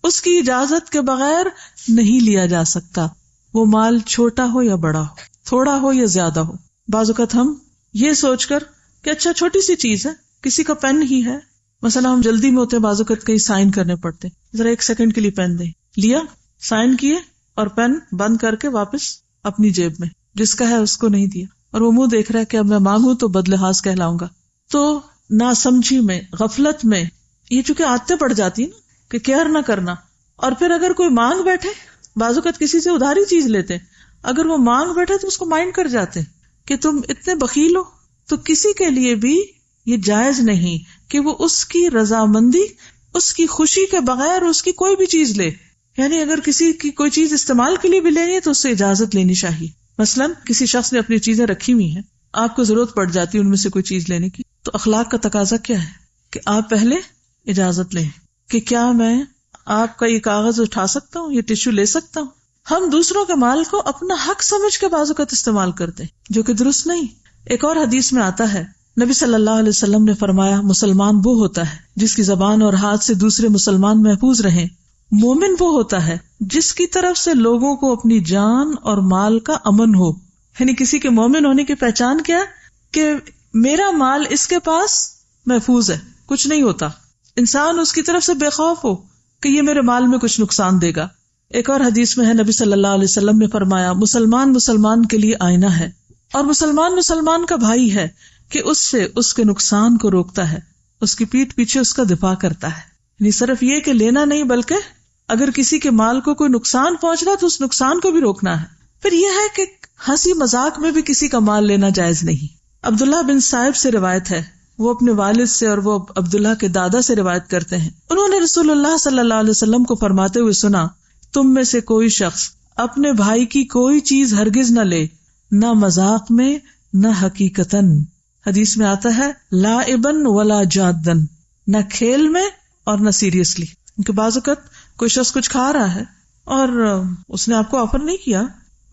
S1: اس کی اجازت کے بغیر نہیں لیا جا سکتا، وہ مال چھوٹا ہو یا بڑا ہو، تھوڑا ہو یا زیادہ ہو. بعض اوقات ہم یہ سوچ کر کہ اچھا چھوٹی سی چیز ہے، کسی کا پین ہی ہے، مثلا ہم جلدی میں ہوتے ہیں، بعض اوقات کہیں سائن کرنے پڑتے، ذرا 1 سیکنڈ کے لیے پین دیں، لیا، سائن کیے اور پین بند کر کے واپس اپنی جیب میں، جس کا ہے اس کو نہیں دیا، اور وہ منہ دیکھ رہا ہے کہ اب میں مانگوں تو بدلحاظ کہلاؤں گا. تو ناسمجھی میں، غفلت میں یہ چونکہ عادتیں پڑ جاتی ہیں کہ کیئر نہ کرنا. اور پھر اگر کوئی مانگ بیٹھے، بعض اوقات کسی سے ادھاری چیز لیتے، اگر وہ مانگ بیٹھے تو اس کو مائنڈ کر جاتے کہ تم اتنے بخیل ہو. تو کسی کے لیے بھی یہ جائز نہیں کہ وہ اس کی رضامندی، اس کی خوشی کے بغیر اس کی کوئی بھی چیز لے. یعنی اگر کسی کی کوئی چیز استعمال کے لیے بھی لینی ہے تو اس سے اجازت لینی چاہیے. مثلا کسی شخص نے اپنی چیزیں رکھی ہوئی ہیں، آپ کو ضرورت پڑ جاتی ہے ان میں سے کوئی چیز لینے کی، تو اخلاق کا تقاضا کیا ہے کہ آپ پہلے اجازت لیں کہ کیا میں آپ کا یہ کاغذ اٹھا سکتا ہوں، یہ ٹشو لے سکتا ہوں. ہم دوسروں کے مال کو اپنا حق سمجھ کے بعض اوقات استعمال کرتے ہیں، جو کہ درست نہیں. ایک اور حدیث میں آتا ہے، نبی صلی اللہ علیہ وسلم نے فرمایا مسلمان وہ ہوتا ہے جس کی زبان اور ہاتھ سے دوسرے مسلمان محفوظ رہیں. مومن وہ ہوتا ہے جس کی طرف سے لوگوں کو اپنی جان اور مال کا امن ہو. یعنی کسی کے مومن ہونے کی پہچان کیا کہ میرا مال اس کے پاس محفوظ ہے، کچھ نہیں ہوتا. انسان اس کی طرف سے بے خوف ہو کہ یہ میرے مال میں کچھ نقصان دے گا. ایک اور حدیث میں ہے، نبی صلی اللہ علیہ وسلم نے فرمایا مسلمان مسلمان کے لیے آئینہ ہے اور مسلمان مسلمان کا بھائی ہے کہ اس سے اس کے نقصان کو روکتا ہے، اس کی پیٹھ پیچھے اس کا دفاع کرتا ہے. یعنی صرف یہ کہ لینا نہیں، بلکہ اگر کسی کے مال کو کوئی نقصان پہنچنا تو اس نقصان کو بھی روکنا ہے. پھر یہ ہے کہ ہنسی مذاق میں بھی کسی کا مال لینا جائز نہیں. عبداللہ بن صائب سے روایت ہے، وہ اپنے والد سے اور وہ عبداللہ کے دادا سے روایت کرتے ہیں، انہوں نے رسول اللہ صلی اللہ علیہ وسلم کو فرماتے ہوئے سنا تم میں سے کوئی شخص اپنے بھائی کی کوئی چیز ہرگز نہ لے، نہ مذاق میں نہ حقیقتاً. حدیث میں آتا ہے لائبن ولا جادن، نہ کھیل میں اور نہ سیریسلی. کیونکہ بعض اوقات کوئی شخص کچھ کھا رہا ہے اور اس نے آپ کو آفر نہیں کیا،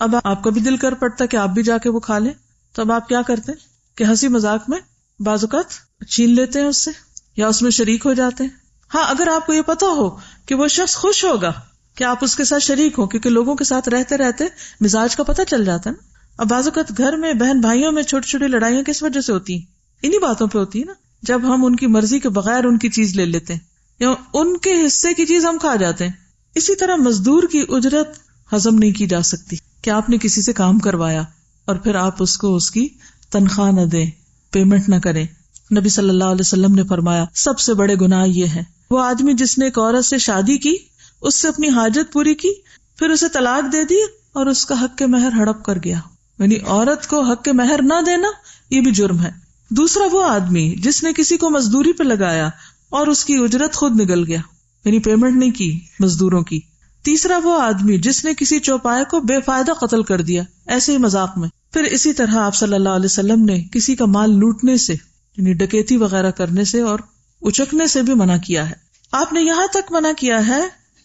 S1: اب آپ کا بھی دل کر پڑتا کہ آپ بھی جا کے وہ کھا لیں، تو اب آپ کیا کرتے ہیں کہ ہنسی مذاق میں بعض اوقات چھین لیتے ہیں اس سے یا اس میں شریک ہو جاتے ہیں. ہاں اگر آپ کو یہ پتا ہو کہ وہ شخص خوش ہوگا کہ آپ اس کے ساتھ شریک ہو، کیونکہ لوگوں کے ساتھ رہتے رہتے مزاج کا پتہ چل جاتا ہے نا. اب بعض اوقات گھر میں بہن بھائیوں میں چھوٹی چھوٹی لڑائیاں کس وجہ سے ہوتی ہیں؟ انہی باتوں پہ ہوتی ہے نا، جب ہم ان کی مرضی کے بغیر ان کی چیز لے لیتے ہیں یا ان کے حصے کی چیز ہم کھا جاتے ہیں. اسی طرح مزدور کی اجرت ہضم نہیں کی جا سکتی. کہ آپ نے کسی سے کام کروایا اور پھر آپ اس کو اس کی تنخواہ نہ دیں، پیمنٹ نہ کریں. نبی صلی اللہ علیہ وسلم نے فرمایا سب سے بڑے گناہ یہ ہیں وہ آدمی جس نے ایک عورت سے شادی کی، اس سے اپنی حاجت پوری کی، پھر اسے طلاق دے دی اور اس کا حق مہر ہڑپ کر گیا. یعنی عورت کو حق مہر نہ دینا یہ بھی جرم ہے. دوسرا وہ آدمی جس نے کسی کو مزدوری پہ لگایا اور اس کی اجرت خود نگل گیا، یعنی پیمنٹ نہیں کی مزدوروں کی. تیسرا وہ آدمی جس نے کسی چوپائے کو بے فائدہ قتل کر دیا ایسے ہی مذاق میں. پھر اسی طرح آپ صلی اللہ علیہ وسلم نے کسی کا مال لوٹنے سے یعنی ڈکیتی وغیرہ کرنے سے اور اچکنے سے بھی منع کیا ہے. آپ نے یہاں تک منع کیا ہے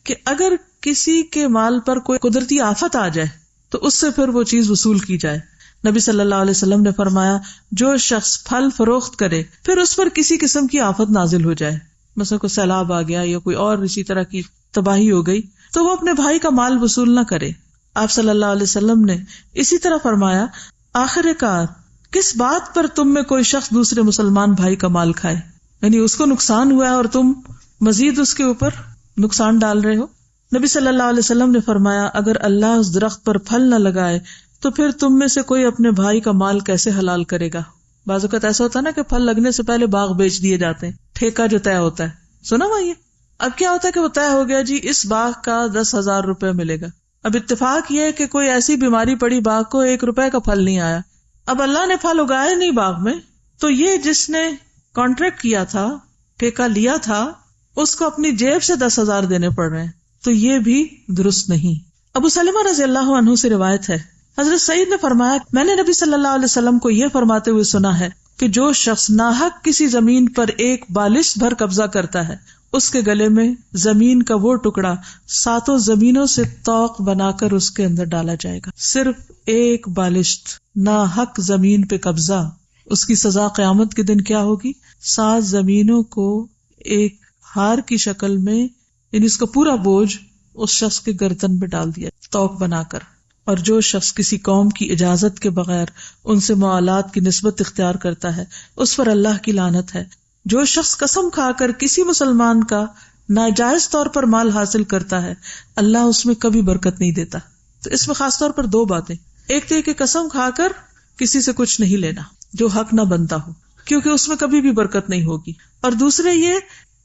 S1: کہ اگر کسی کے مال پر کوئی قدرتی آفت آ جائے تو اس سے پھر وہ چیز وصول کی جائے. نبی صلی اللہ علیہ وسلم نے فرمایا جو شخص پھل فروخت کرے پھر اس پر کسی قسم کی آفت نازل ہو جائے، مثلا کوئی سیلاب آ گیا یا کوئی اور اسی طرح کی تباہی ہو گئی، تو وہ اپنے بھائی کا مال وصول نہ کرے. آپ صلی اللہ علیہ وسلم نے اسی طرح فرمایا آخر کار کس بات پر تم میں کوئی شخص دوسرے مسلمان بھائی کا مال کھائے، یعنی اس کو نقصان ہوا ہے اور تم مزید اس کے اوپر نقصان ڈال رہے ہو. نبی صلی اللہ علیہ وسلم نے فرمایا اگر اللہ اس درخت پر پھل نہ لگائے تو پھر تم میں سے کوئی اپنے بھائی کا مال کیسے حلال کرے گا. بعض اوقات ایسا ہوتا ہے نا کہ پھل لگنے سے پہلے باغ بیچ دیے جاتے ہیں، ٹھیکہ جو طے ہوتا ہے. سنا ہوا یہ؟ اب کیا ہوتا ہے کہ وہ طے ہو گیا جی اس باغ کا 10,000 روپے ملے گا. اب اتفاق یہ ہے کہ کوئی ایسی بیماری پڑی باغ کو 1 روپے کا پھل نہیں آیا. اب اللہ نے پھل اگایا نہیں باغ میں، تو یہ جس نے کانٹریکٹ کیا تھا، ٹھیکہ لیا تھا، اس کو اپنی جیب سے 10,000 دینے پڑ رہے ہیں، تو یہ بھی درست نہیں. ابو سلمہ رضی اللہ عنہ سے روایت ہے حضرت سعید نے فرمایا میں نے نبی صلی اللہ علیہ وسلم کو یہ فرماتے ہوئے سنا ہے کہ جو شخص ناحق کسی زمین پر ایک بالشت بھر قبضہ کرتا ہے اس کے گلے میں زمین کا وہ ٹکڑا 7 زمینوں سے توق بنا کر اس کے اندر ڈالا جائے گا. صرف ایک بالشت ناحق زمین پہ قبضہ، اس کی سزا قیامت کے دن کیا ہوگی؟ 7 زمینوں کو ایک ہار کی شکل میں، یعنی اس کا پورا بوجھ اس شخص کے گردن پہ ڈال دیا توق بنا کر. اور جو شخص کسی قوم کی اجازت کے بغیر ان سے موالات کی نسبت اختیار کرتا ہے اس پر اللہ کی لعنت ہے. جو شخص قسم کھا کر کسی مسلمان کا ناجائز طور پر مال حاصل کرتا ہے اللہ اس میں کبھی برکت نہیں دیتا. تو اس میں خاص طور پر 2 باتیں، ایک تو یہ کہ قسم کھا کر کسی سے کچھ نہیں لینا جو حق نہ بنتا ہو، کیونکہ اس میں کبھی بھی برکت نہیں ہوگی. اور دوسرے یہ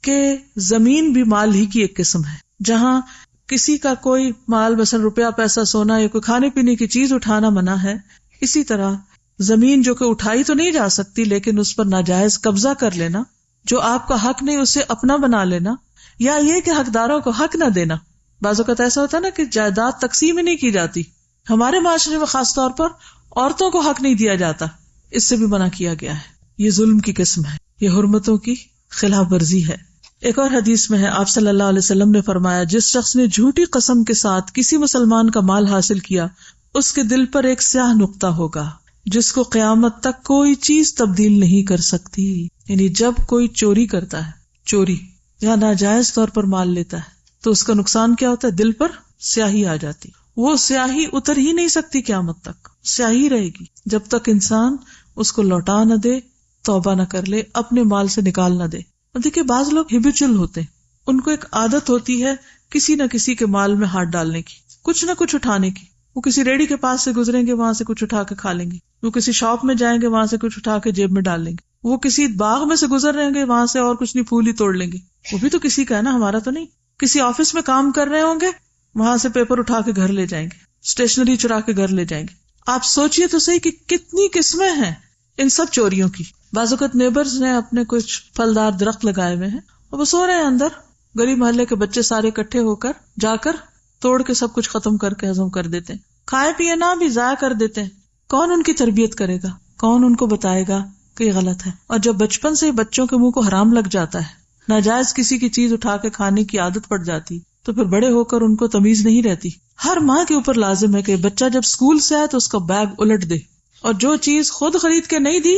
S1: کہ زمین بھی مال ہی کی ایک قسم ہے. جہاں کسی کا کوئی مال مثلا روپیہ، پیسہ، سونا یا کوئی کھانے پینے کی چیز اٹھانا منع ہے، اسی طرح زمین جو کہ اٹھائی تو نہیں جا سکتی لیکن اس پر ناجائز قبضہ کر لینا، جو آپ کا حق نہیں اسے اپنا بنا لینا، یا یہ کہ حقداروں کو حق نہ دینا. بعض اوقات ایسا ہوتا ہے نا کہ جائیداد تقسیم ہی نہیں کی جاتی. ہمارے معاشرے میں خاص طور پر عورتوں کو حق نہیں دیا جاتا، اس سے بھی منع کیا گیا ہے. یہ ظلم کی قسم ہے، یہ حرمتوں کی خلاف ورزی ہے. ایک اور حدیث میں ہے آپ صلی اللہ علیہ وسلم نے فرمایا جس شخص نے جھوٹی قسم کے ساتھ کسی مسلمان کا مال حاصل کیا اس کے دل پر ایک سیاہ نقطہ ہوگا جس کو قیامت تک کوئی چیز تبدیل نہیں کر سکتی. یعنی جب کوئی چوری کرتا ہے، چوری یا ناجائز طور پر مال لیتا ہے، تو اس کا نقصان کیا ہوتا ہے؟ دل پر سیاہی آ جاتی. وہ سیاہی اتر ہی نہیں سکتی، قیامت تک سیاہی رہے گی جب تک انسان اس کو لوٹا نہ دے، توبہ نہ کر لے، اپنے مال سے نکال نہ دے. دیکھیے بعض لوگ ہیبیچل ہوتے ہیں، ان کو ایک عادت ہوتی ہے کسی نہ کسی کے مال میں ہاتھ ڈالنے کی، کچھ نہ کچھ اٹھانے کی. وہ کسی ریڑھی کے پاس سے گزریں گے، وہاں سے کچھ اٹھا کے کھا لیں گے. وہ کسی شاپ میں جائیں گے، وہاں سے کچھ اٹھا کے جیب میں ڈال لیں گے. وہ کسی باغ میں سے گزر رہے گے، وہاں سے اور کچھ نہیں پھول ہی توڑ لیں گے. وہ بھی تو کسی کا ہے نا، ہمارا تو نہیں. کسی آفس میں کام کر رہے ہوں گے، وہاں سے پیپر اٹھا کے گھر لے جائیں گے، اسٹیشنری چرا کے گھر لے جائیں گے. آپ سوچئے تو صحیح کہ کتنی قسمیں ہیں ان سب چوریوں کی. بعض اوقات نیبرز نے اپنے کچھ پھلدار درخت لگائے ہوئے ہیں اور وہ سو رہے ہیں اندر، گلی محلے کے بچے سارے اکٹھے ہو کر جا کر توڑ کے سب کچھ ختم کر کے ہضم کر دیتے ہیں. کھائے پیے نہ بھی ضائع کر دیتے ہیں. کون ان کی تربیت کرے گا؟ کون ان کو بتائے گا کہ یہ غلط ہے؟ اور جب بچپن سے ہی بچوں کے منہ کو حرام لگ جاتا ہے، ناجائز کسی کی چیز اٹھا کے کھانے کی عادت پڑ جاتی، تو پھر بڑے ہو کر ان کو تمیز نہیں رہتی. ہر ماں کے اوپر لازم ہے کہ بچہ جب اسکول سے آئے تو اس کا بیگ الٹ دے، اور جو چیز خود خرید کے نہیں دی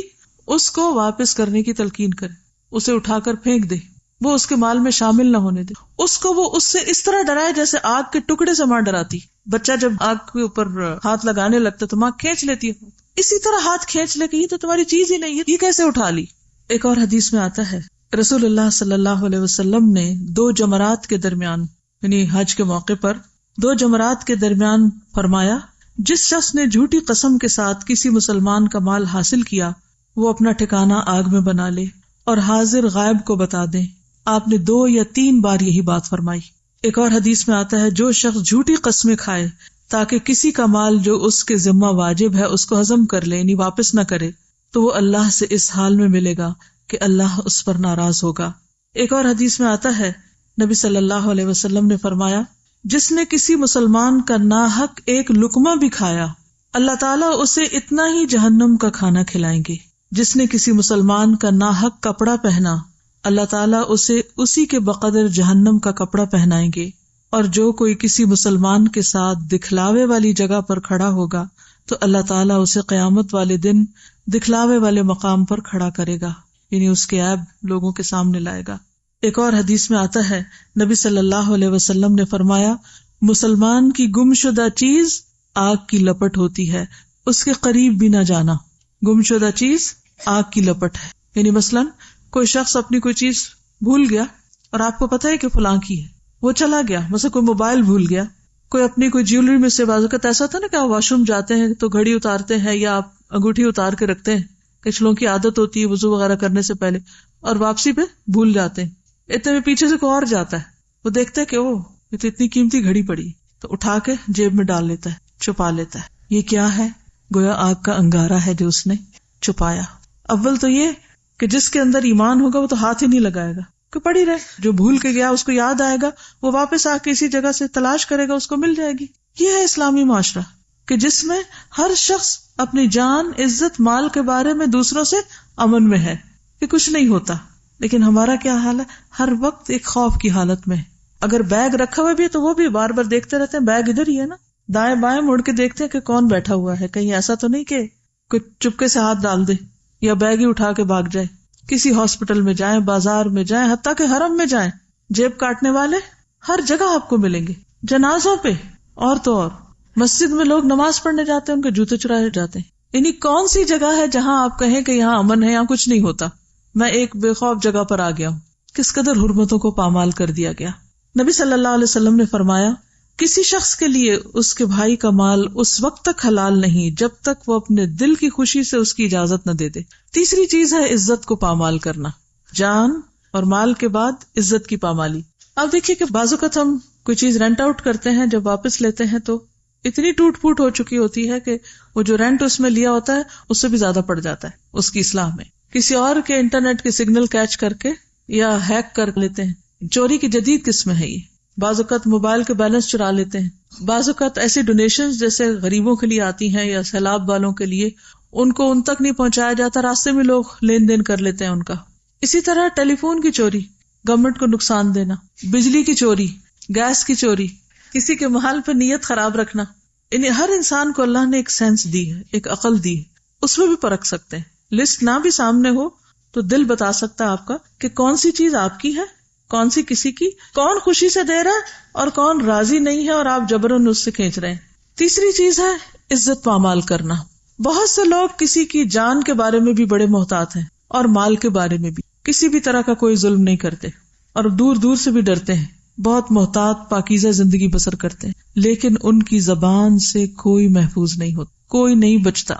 S1: اس کو واپس کرنے کی تلقین کرے، اسے اٹھا کر پھینک دے، وہ اس کے مال میں شامل نہ ہونے دے. اس کو وہ اس سے اس طرح ڈرائے جیسے آگ کے ٹکڑے سے ماں ڈراتی. بچہ جب آگ کے اوپر ہاتھ لگانے لگتا تو ماں کھینچ لیتی ہے، اسی طرح ہاتھ کھینچ لے کہ یہ تو تمہاری چیز ہی نہیں ہے، یہ کیسے اٹھا لی. ایک اور حدیث میں آتا ہے رسول اللہ صلی اللہ علیہ وسلم نے 2 جمرات کے درمیان، یعنی حج کے موقع پر 2 جمرات کے درمیان فرمایا جس شخص نے جھوٹی قسم کے ساتھ کسی مسلمان کا مال حاصل کیا وہ اپنا ٹھکانہ آگ میں بنا لے اور حاضر غائب کو بتا دے. آپ نے 2 یا 3 بار یہی بات فرمائی. ایک اور حدیث میں آتا ہے جو شخص جھوٹی قسمیں کھائے تاکہ کسی کا مال جو اس کے ذمہ واجب ہے اس کو ہضم کر لے یعنی واپس نہ کرے تو وہ اللہ سے اس حال میں ملے گا کہ اللہ اس پر ناراض ہوگا. ایک اور حدیث میں آتا ہے نبی صلی اللہ علیہ وسلم نے فرمایا جس نے کسی مسلمان کا ناحق ایک لقمہ بھی کھایا اللہ تعالیٰ اسے اتنا ہی جہنم کا کھانا کھلائیں گے. جس نے کسی مسلمان کا ناحق کپڑا پہنا اللہ تعالیٰ اسے اسی کے بقدر جہنم کا کپڑا پہنائیں گے. اور جو کوئی کسی مسلمان کے ساتھ دکھلاوے والی جگہ پر کھڑا ہوگا تو اللہ تعالیٰ اسے قیامت والے دن دکھلاوے والے مقام پر کھڑا کرے گا یعنی اس کے عیب لوگوں کے سامنے لائے گا. ایک اور حدیث میں آتا ہے نبی صلی اللہ علیہ وسلم نے فرمایا مسلمان کی گمشدہ چیز آگ کی لپٹ ہوتی ہے اس کے قریب بھی نہ جانا. گمشدہ چیز آگ کی لپٹ ہے یعنی مثلاً کوئی شخص اپنی کوئی چیز بھول گیا اور آپ کو پتا ہے کہ فلاں کی ہے وہ چلا گیا. مثلا کوئی موبائل بھول گیا, کوئی اپنی کوئی جیولری میں سے بازو کا ایسا ہوتا ہے نا کہ آپ واش روم جاتے ہیں تو گھڑی اتارتے ہیں یا آپ انگوٹھی اتار کے رکھتے ہیں. کچھ لوگوں کی عادت ہوتی ہے وضو وغیرہ کرنے سے پہلے اور واپسی پہ بھول جاتے ہیں. اتنے میں پیچھے سے کوئی اور جاتا ہے وہ دیکھتا ہے کہ او یہ تو اتنی قیمتی گھڑی پڑی تو اٹھا کے جیب میں ڈال لیتا ہے چھپا لیتا ہے. یہ کیا ہے؟ گویا آگ کا انگارہ ہے جو اس نے چھپایا. اول تو یہ کہ جس کے اندر ایمان ہوگا وہ تو ہاتھ ہی نہیں لگائے گا کہ پڑی رہے. جو بھول کے گیا اس کو یاد آئے گا وہ واپس آ کے اسی جگہ سے تلاش کرے گا اس کو مل جائے گی. یہ ہے اسلامی معاشرہ کہ جس میں ہر شخص اپنی جان عزت مال کے بارے میں دوسروں سے امن میں ہے کہ کچھ نہیں ہوتا. لیکن ہمارا کیا حال ہے؟ ہر وقت ایک خوف کی حالت میں. اگر بیگ رکھا ہوا بھی ہے تو وہ بھی بار بار دیکھتے رہتے ہیں بیگ ادھر ہی ہے نا, دائیں بائیں مڑ کے دیکھتے ہیں کہ کون بیٹھا ہوا ہے, کہیں ایسا تو نہیں کہ کوئی چپکے سے ہاتھ ڈال دے یا بیگ ہی اٹھا کے بھاگ جائے. کسی ہاسپٹل میں جائیں, بازار میں جائیں, حتیٰ کہ حرم میں جائیں, جیب کاٹنے والے ہر جگہ آپ کو ملیں گے. جنازوں پہ اور تو اور مسجد میں لوگ نماز پڑھنے جاتے ہیں ان کے جوتے چرائے جاتے ہیں. یعنی کون سی جگہ ہے جہاں آپ کہیں کہ یہاں امن ہے, یہاں کچھ نہیں ہوتا. میں ایک بے خوف جگہ پر آ گیا ہوں. کس قدر حرمتوں کو پامال کر دیا گیا. نبی صلی اللہ علیہ وسلم نے فرمایا کسی شخص کے لیے اس کے بھائی کا مال اس وقت تک حلال نہیں جب تک وہ اپنے دل کی خوشی سے اس کی اجازت نہ دے دے. تیسری چیز ہے عزت کو پامال کرنا. جان اور مال کے بعد عزت کی پامالی. آپ دیکھیے کہ بعض اوقات ہم کوئی چیز رینٹ آؤٹ کرتے ہیں, جب واپس لیتے ہیں تو اتنی ٹوٹ پھوٹ ہو چکی ہوتی ہے کہ وہ جو رینٹ اس میں لیا ہوتا ہے اس سے بھی زیادہ پڑ جاتا ہے اس کی اصلاح میں. کسی اور کے انٹرنیٹ کے سگنل کیچ کر کے یا ہیک کر لیتے ہیں. چوری کی جدید قسم ہے یہ. بعض اوقات موبائل کے بیلنس چرا لیتے ہیں. بعض اوقات ایسی ڈونیشنز جیسے غریبوں کے لیے آتی ہیں یا سیلاب والوں کے لیے ان کو ان تک نہیں پہنچایا جاتا, راستے میں لوگ لین دین کر لیتے ہیں ان کا. اسی طرح ٹیلی فون کی چوری, گورنمنٹ کو نقصان دینا, بجلی کی چوری, گیس کی چوری, کسی کے محل پہ نیت خراب رکھنا. انہیں ہر انسان کو اللہ نے ایک سینس دی ہے, ایک عقل دی ہے, اس میں بھی پرکھ سکتے ہیں. لسٹ نہ بھی سامنے ہو تو دل بتا سکتا ہے آپ کا کہ کون سی چیز آپ کی ہے, کون سی کسی کی, کون خوشی سے دے رہا ہے اور کون راضی نہیں ہے اور آپ جبرن اس سے کھینچ رہے ہیں. تیسری چیز ہے عزت پامال کرنا. بہت سے لوگ کسی کی جان کے بارے میں بھی بڑے محتاط ہیں اور مال کے بارے میں بھی. کسی بھی طرح کا کوئی ظلم نہیں کرتے اور دور دور سے بھی ڈرتے ہیں, بہت محتاط پاکیزہ زندگی بسر کرتے ہیں, لیکن ان کی زبان سے کوئی محفوظ نہیں ہوتا, کوئی نہیں بچتا.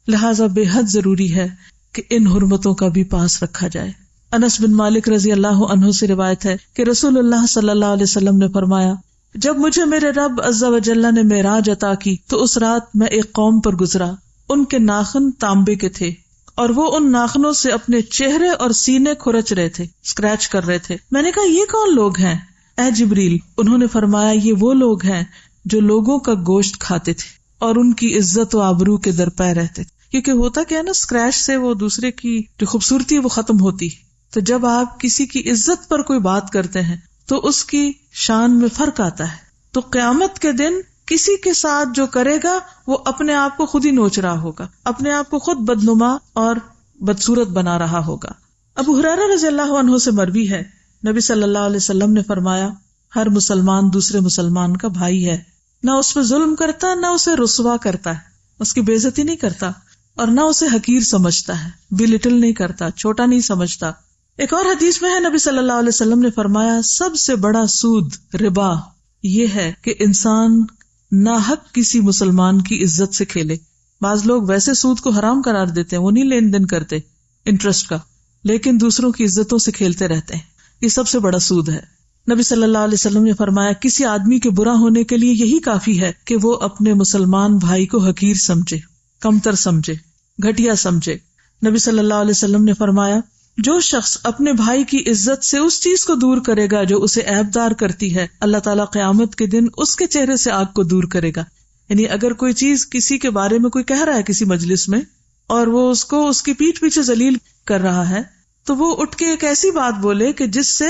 S1: لہٰذا بے حد ضروری ہے کہ ان حرمتوں کا بھی پاس رکھا جائے. انس بن مالک رضی اللہ عنہ سے روایت ہے کہ رسول اللہ صلی اللہ علیہ وسلم نے فرمایا جب مجھے میرے رب عز و جل نے معراج عطا کی تو اس رات میں ایک قوم پر گزرا. ان کے ناخن تانبے کے تھے اور وہ ان ناخنوں سے اپنے چہرے اور سینے کھرچ رہے تھے, اسکریچ کر رہے تھے. میں نے کہا یہ کون لوگ ہیں اے جبریل؟ انہوں نے فرمایا یہ وہ لوگ ہیں جو لوگوں کا گوشت کھاتے تھے اور ان کی عزت و آبرو کے درپے رہتے تھے. کیونکہ ہوتا کیا ہے نا, اسکریچ سے وہ دوسرے کی جو خوبصورتی ہے وہ ختم ہوتی. تو جب آپ کسی کی عزت پر کوئی بات کرتے ہیں تو اس کی شان میں فرق آتا ہے. تو قیامت کے دن کسی کے ساتھ جو کرے گا وہ اپنے آپ کو خود ہی نوچ رہا ہوگا, اپنے آپ کو خود بدنما اور بدصورت بنا رہا ہوگا. ابو ہریرہ رضی اللہ عنہ سے مروی ہے نبی صلی اللہ علیہ وسلم نے فرمایا ہر مسلمان دوسرے مسلمان کا بھائی ہے, نہ اس پہ ظلم کرتا نہ اسے رسوا کرتا ہے, اس کی بے عزتی نہیں کرتا اور نہ اسے حقیر سمجھتا ہے, بلٹل نہیں کرتا, چھوٹا نہیں سمجھتا. ایک اور حدیث میں ہے نبی صلی اللہ علیہ وسلم نے فرمایا سب سے بڑا سود ربا یہ ہے کہ انسان ناحق کسی مسلمان کی عزت سے کھیلے. بعض لوگ ویسے سود کو حرام قرار دیتے ہیں، وہ نہیں لین دین کرتے انٹرسٹ کا، لیکن دوسروں کی عزتوں سے کھیلتے رہتے ہیں. یہ سب سے بڑا سود ہے. نبی صلی اللہ علیہ وسلم نے فرمایا کسی آدمی کے برا ہونے کے لیے یہی کافی ہے کہ وہ اپنے مسلمان بھائی کو حقیر سمجھے، کمتر سمجھے، گھٹیا سمجھے. نبی صلی اللہ علیہ وسلم نے فرمایا جو شخص اپنے بھائی کی عزت سے اس چیز کو دور کرے گا جو اسے عیبدار کرتی ہے، اللہ تعالیٰ قیامت کے دن اس کے چہرے سے آگ کو دور کرے گا. یعنی اگر کوئی چیز کسی کے بارے میں کوئی کہہ رہا ہے کسی مجلس میں اور وہ اس کو اس کی پیٹھ پیچھے ذلیل کر رہا ہے، تو وہ اٹھ کے ایک ایسی بات بولے کہ جس سے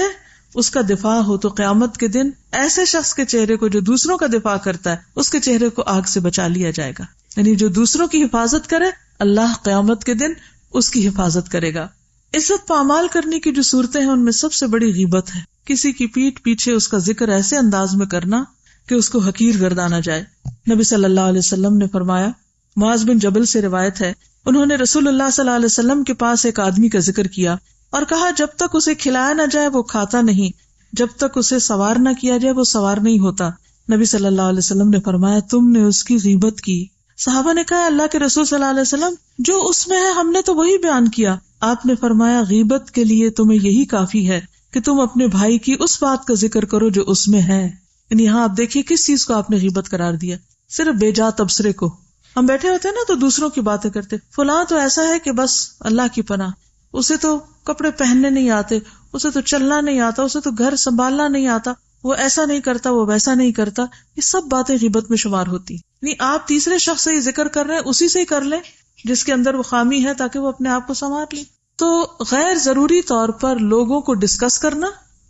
S1: اس کا دفاع ہو، تو قیامت کے دن ایسے شخص کے چہرے کو جو دوسروں کا دفاع کرتا ہے اس کے چہرے کو آگ سے بچا لیا جائے گا. یعنی جو دوسروں کی حفاظت کرے اللہ قیامت کے دن اس کی حفاظت کرے گا. عزت پامال کرنے کی جو صورتیں ہیں ان میں سب سے بڑی غیبت ہے. کسی کی پیٹھ پیچھے اس کا ذکر ایسے انداز میں کرنا کہ اس کو حقیر گردانا جائے. نبی صلی اللہ علیہ وسلم نے فرمایا، معاذ بن جبل سے روایت ہے، انہوں نے رسول اللہ صلی اللہ علیہ وسلم کے پاس ایک آدمی کا ذکر کیا اور کہا جب تک اسے کھلایا نہ جائے وہ کھاتا نہیں، جب تک اسے سوار نہ کیا جائے وہ سوار نہیں ہوتا. نبی صلی اللہ علیہ وسلم نے فرمایا تم نے اس کی غیبت کی. صحابہ نے کہا اللہ کے رسول صلی اللہ علیہ وسلم جو اس میں ہے ہم نے تو وہی بیان کیا. آپ نے فرمایا غیبت کے لیے تمہیں یہی کافی ہے کہ تم اپنے بھائی کی اس بات کا ذکر کرو جو اس میں ہے. یعنی یہاں آپ دیکھیے کس چیز کو آپ نے غیبت قرار دیا، صرف بے جا تبصرے کو. ہم بیٹھے ہوتے ہیں نا تو دوسروں کی باتیں کرتے، فلاں تو ایسا ہے کہ بس اللہ کی پناہ، اسے تو کپڑے پہننے نہیں آتے، اسے تو چلنا نہیں آتا، اسے تو گھر سنبھالنا نہیں آتا، وہ ایسا نہیں کرتا، وہ ویسا نہیں کرتا. یہ سب باتیں غیبت میں شمار ہوتی. یعنی آپ تیسرے شخص سے یہ ذکر کر رہے ہیں اسی سے ہی کر لیں جس کے اندر وہ خامی ہے تاکہ وہ اپنے آپ کو سنوار لیں. تو غیر ضروری طور پر لوگوں کو ڈسکس کرنا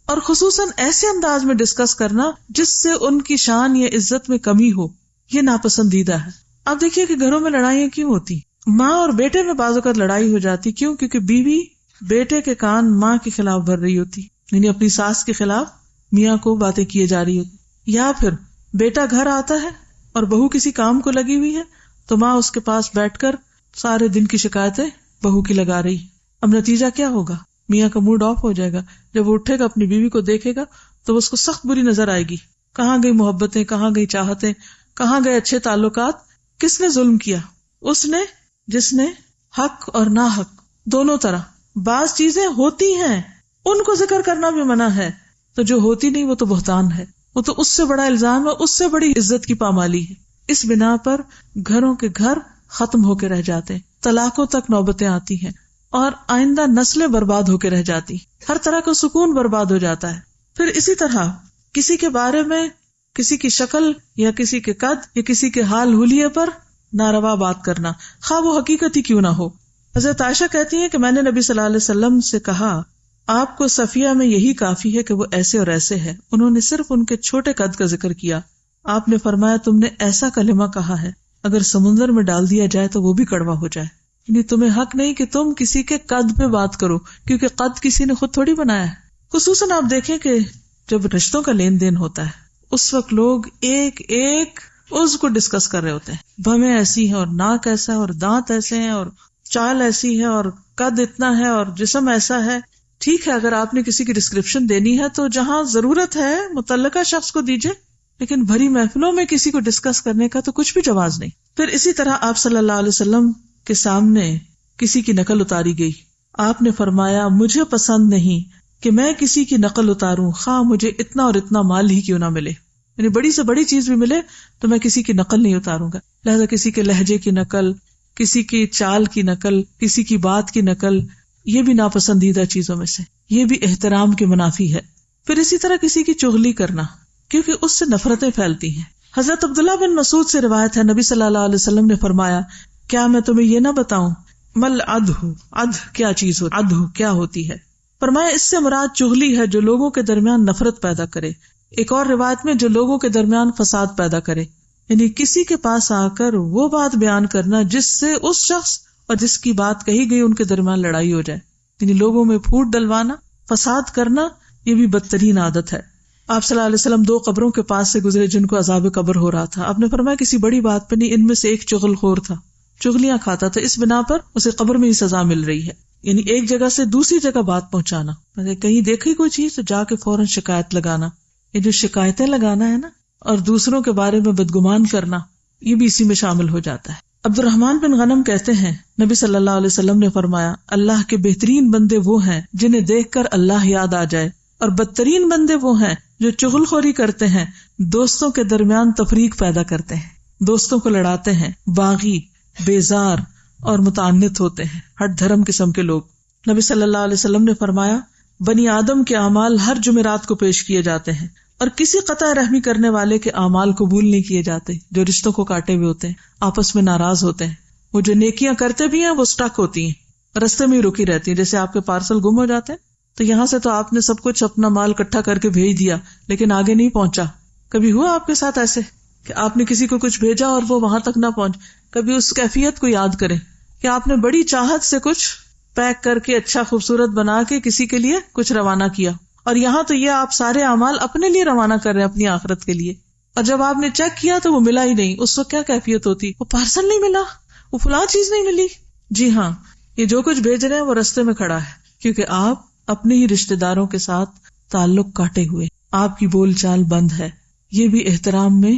S1: اور خصوصاً ایسے انداز میں ڈسکس کرنا جس سے ان کی شان یا عزت میں کمی ہو، یہ ناپسندیدہ ہے. آپ دیکھیے کہ گھروں میں لڑائیاں کیوں ہوتی؟ ماں اور بیٹے میں بعض اوقات لڑائی ہو جاتی. کیوں؟ کیونکہ بیوی بیٹے کے کان ماں کے خلاف بھر رہی ہوتی، یعنی اپنی ساس کے خلاف میاں کو باتیں کیے جا رہی ہوتی. یا پھر بیٹا گھر آتا ہے اور بہو کسی کام کو لگی ہوئی ہے تو ماں اس کے پاس بیٹھ کر سارے دن کی شکایتیں بہو کی لگا رہی. اب نتیجہ کیا ہوگا؟ میاں کا موڈ آف ہو جائے گا. جب وہ اٹھے گا اپنی بیوی کو دیکھے گا تو اس کو سخت بری نظر آئے گی. کہاں گئی محبتیں، کہاں گئی چاہتیں، کہاں گئے اچھے تعلقات؟ کس نے ظلم کیا؟ اس نے جس نے حق اور ناحق دونوں طرح. بعض چیزیں ہوتی ہیں ان کو ذکر کرنا بھی منع ہے، تو جو ہوتی نہیں وہ تو بہتان ہے، وہ تو اس سے بڑا الزام ہے، اس سے بڑی عزت کی پامالی ہے. اس بنا پر گھروں کے گھر ختم ہو کے رہ جاتے ہیں، طلاقوں تک نوبتیں آتی ہیں اور آئندہ نسلیں برباد ہو کے رہ جاتی، ہر طرح کا سکون برباد ہو جاتا ہے. پھر اسی طرح کسی کے بارے میں، کسی کی شکل یا کسی کے قد یا کسی کے حال حلیے پر ناروا بات کرنا، خواہ وہ حقیقت ہی کیوں نہ ہو. حضرت عائشہ کہتی ہیں کہ میں نے نبی صلی اللہ علیہ وسلم سے کہا آپ کو صفیہ میں یہی کافی ہے کہ وہ ایسے اور ایسے ہے. انہوں نے صرف ان کے چھوٹے قد کا ذکر کیا. آپ نے فرمایا تم نے ایسا کلمہ کہا ہے اگر سمندر میں ڈال دیا جائے تو وہ بھی کڑوا ہو جائے. یعنی تمہیں حق نہیں کہ تم کسی کے قد پہ بات کرو، کیونکہ قد کسی نے خود تھوڑی بنایا ہے. خصوصاً آپ دیکھیں کہ جب رشتوں کا لین دین ہوتا ہے اس وقت لوگ ایک ایک عضو کو ڈسکس کر رہے ہوتے ہیں. بھویں ایسی ہیں اور ناک ایسا ہے اور دانت ایسے ہیں اور چال ایسی ہے اور قد اتنا ہے اور جسم ایسا ہے. ٹھیک ہے اگر آپ نے کسی کی ڈسکرپشن دینی ہے تو جہاں ضرورت ہے متعلقہ شخص کو دیجئے، لیکن بھری محفلوں میں کسی کو ڈسکس کرنے کا تو کچھ بھی جواز نہیں. پھر اسی طرح آپ صلی اللہ علیہ وسلم کے سامنے کسی کی نقل اتاری گئی. آپ نے فرمایا مجھے پسند نہیں کہ میں کسی کی نقل اتاروں، خواہ مجھے اتنا اور اتنا مال ہی کیوں نہ ملے. یعنی بڑی سے بڑی چیز بھی ملے تو میں کسی کی نقل نہیں اتاروں گا. لہذا کسی کے لہجے کی نقل، کسی کی چال کی نقل، کسی کی بات کی نقل، یہ بھی ناپسندیدہ چیزوں میں سے، یہ بھی احترام کے منافی ہے. پھر اسی طرح کسی کی چغلی کرنا، کیونکہ اس سے نفرتیں پھیلتی ہیں. حضرت عبداللہ بن مسعود سے روایت ہے نبی صلی اللہ علیہ وسلم نے فرمایا کیا میں تمہیں یہ نہ بتاؤں مل عدھ کیا چیز ہوتی، عدھ کیا ہوتی ہے؟ فرمایا اس سے مراد چغلی ہے جو لوگوں کے درمیان نفرت پیدا کرے. ایک اور روایت میں جو لوگوں کے درمیان فساد پیدا کرے، یعنی کسی کے پاس آ کر وہ بات بیان کرنا جس سے اس شخص اور جس کی بات کہی گئی ان کے درمیان لڑائی ہو جائے. یعنی لوگوں میں پھوٹ ڈلوانا، فساد کرنا، یہ بھی بدترین عادت ہے. آپ صلی اللہ علیہ وسلم 2 قبروں کے پاس سے گزرے جن کو عذاب قبر ہو رہا تھا. آپ نے فرمایا کسی بڑی بات پہ نہیں، ان میں سے ایک چغل خور تھا، چغلیاں کھاتا تھا، اس بنا پر اسے قبر میں ہی سزا مل رہی ہے. یعنی ایک جگہ سے دوسری جگہ بات پہنچانا، کہیں دیکھی کوئی چیز تو جا کے فوراً شکایت لگانا. یہ جو شکایتیں لگانا ہے نا اور دوسروں کے بارے میں بدگمان کرنا، یہ بھی اسی میں شامل ہو جاتا ہے۔ عبد الرحمن بن غنم کہتے ہیں نبی صلی اللہ علیہ وسلم نے فرمایا، اللہ کے بہترین بندے وہ ہیں جنہیں دیکھ کر اللہ یاد آ جائے، اور بدترین بندے وہ ہیں جو چغل خوری کرتے ہیں، دوستوں کے درمیان تفریق پیدا کرتے ہیں، دوستوں کو لڑاتے ہیں، باغی، بیزار اور متعنت ہوتے ہیں، ہٹ دھرم قسم کے لوگ۔ نبی صلی اللہ علیہ وسلم نے فرمایا، بنی آدم کے اعمال ہر جمعرات کو پیش کیے جاتے ہیں، اور کسی قطع رحمی کرنے والے کے اعمال قبول نہیں کیے جاتے۔ جو رشتوں کو کاٹے ہوئے ہوتے ہیں، آپس میں ناراض ہوتے ہیں، وہ جو نیکیاں کرتے بھی ہیں وہ سٹک ہوتی ہیں، رستے میں ہی رکی رہتی ہیں۔ جیسے آپ کے پارسل گم ہو جاتے ہیں تو یہاں سے تو آپ نے سب کچھ اپنا مال اکٹھا کر کے بھیج دیا لیکن آگے نہیں پہنچا۔ کبھی ہوا آپ کے ساتھ ایسے کہ آپ نے کسی کو کچھ بھیجا اور وہ وہاں تک نہ پہنچ؟ کبھی اس کیفیت کو یاد کریں کہ آپ نے بڑی چاہت سے کچھ پیک کر کے اچھا خوبصورت بنا کے کسی کے لیے کچھ روانہ کیا، اور یہاں تو یہ آپ سارے اعمال اپنے لیے روانہ کر رہے ہیں، اپنی آخرت کے لیے، اور جب آپ نے چیک کیا تو وہ ملا ہی نہیں۔ اس وقت کیا کیفیت ہوتی؟ وہ پارسل نہیں ملا، وہ فلاں چیز نہیں ملی۔ جی ہاں، یہ جو کچھ بھیج رہے ہیں وہ رستے میں کھڑا ہے، کیونکہ آپ اپنے ہی رشتے داروں کے ساتھ تعلق کاٹے ہوئے، آپ کی بول چال بند ہے۔ یہ بھی احترام میں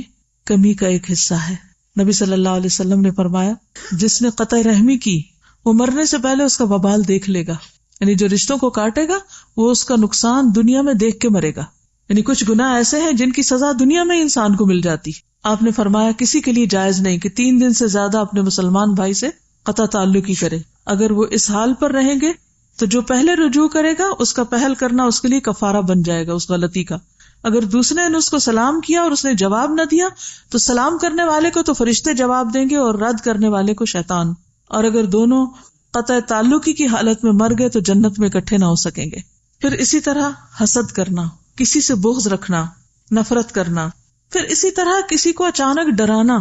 S1: کمی کا ایک حصہ ہے۔ نبی صلی اللہ علیہ وسلم نے فرمایا، جس نے قطع رحمی کی وہ مرنے سے پہلے اس کا وبال دیکھ لے گا، یعنی جو رشتوں کو کاٹے گا وہ اس کا نقصان دنیا میں دیکھ کے مرے گا۔ یعنی کچھ گناہ ایسے ہیں جن کی سزا دنیا میں انسان کو مل جاتی۔ آپ نے فرمایا کسی کے لیے جائز نہیں کہ 3 دن سے زیادہ اپنے مسلمان بھائی سے قطع تعلق ہی کرے۔ اگر وہ اس حال پر رہیں گے تو جو پہلے رجوع کرے گا اس کا پہل کرنا اس کے لیے کفارہ بن جائے گا اس غلطی کا۔ اگر دوسرے نے اس کو سلام کیا اور اس نے جواب نہ دیا تو سلام کرنے والے کو تو فرشتے جواب دیں گے اور رد کرنے والے کو شیطان، اور اگر دونوں قطع تعلقی کی حالت میں مر گئے تو جنت میں اکٹھے نہ ہو سکیں گے۔ پھر اسی طرح حسد کرنا، کسی سے بغض رکھنا، نفرت کرنا، پھر اسی طرح کسی کو اچانک ڈرانا،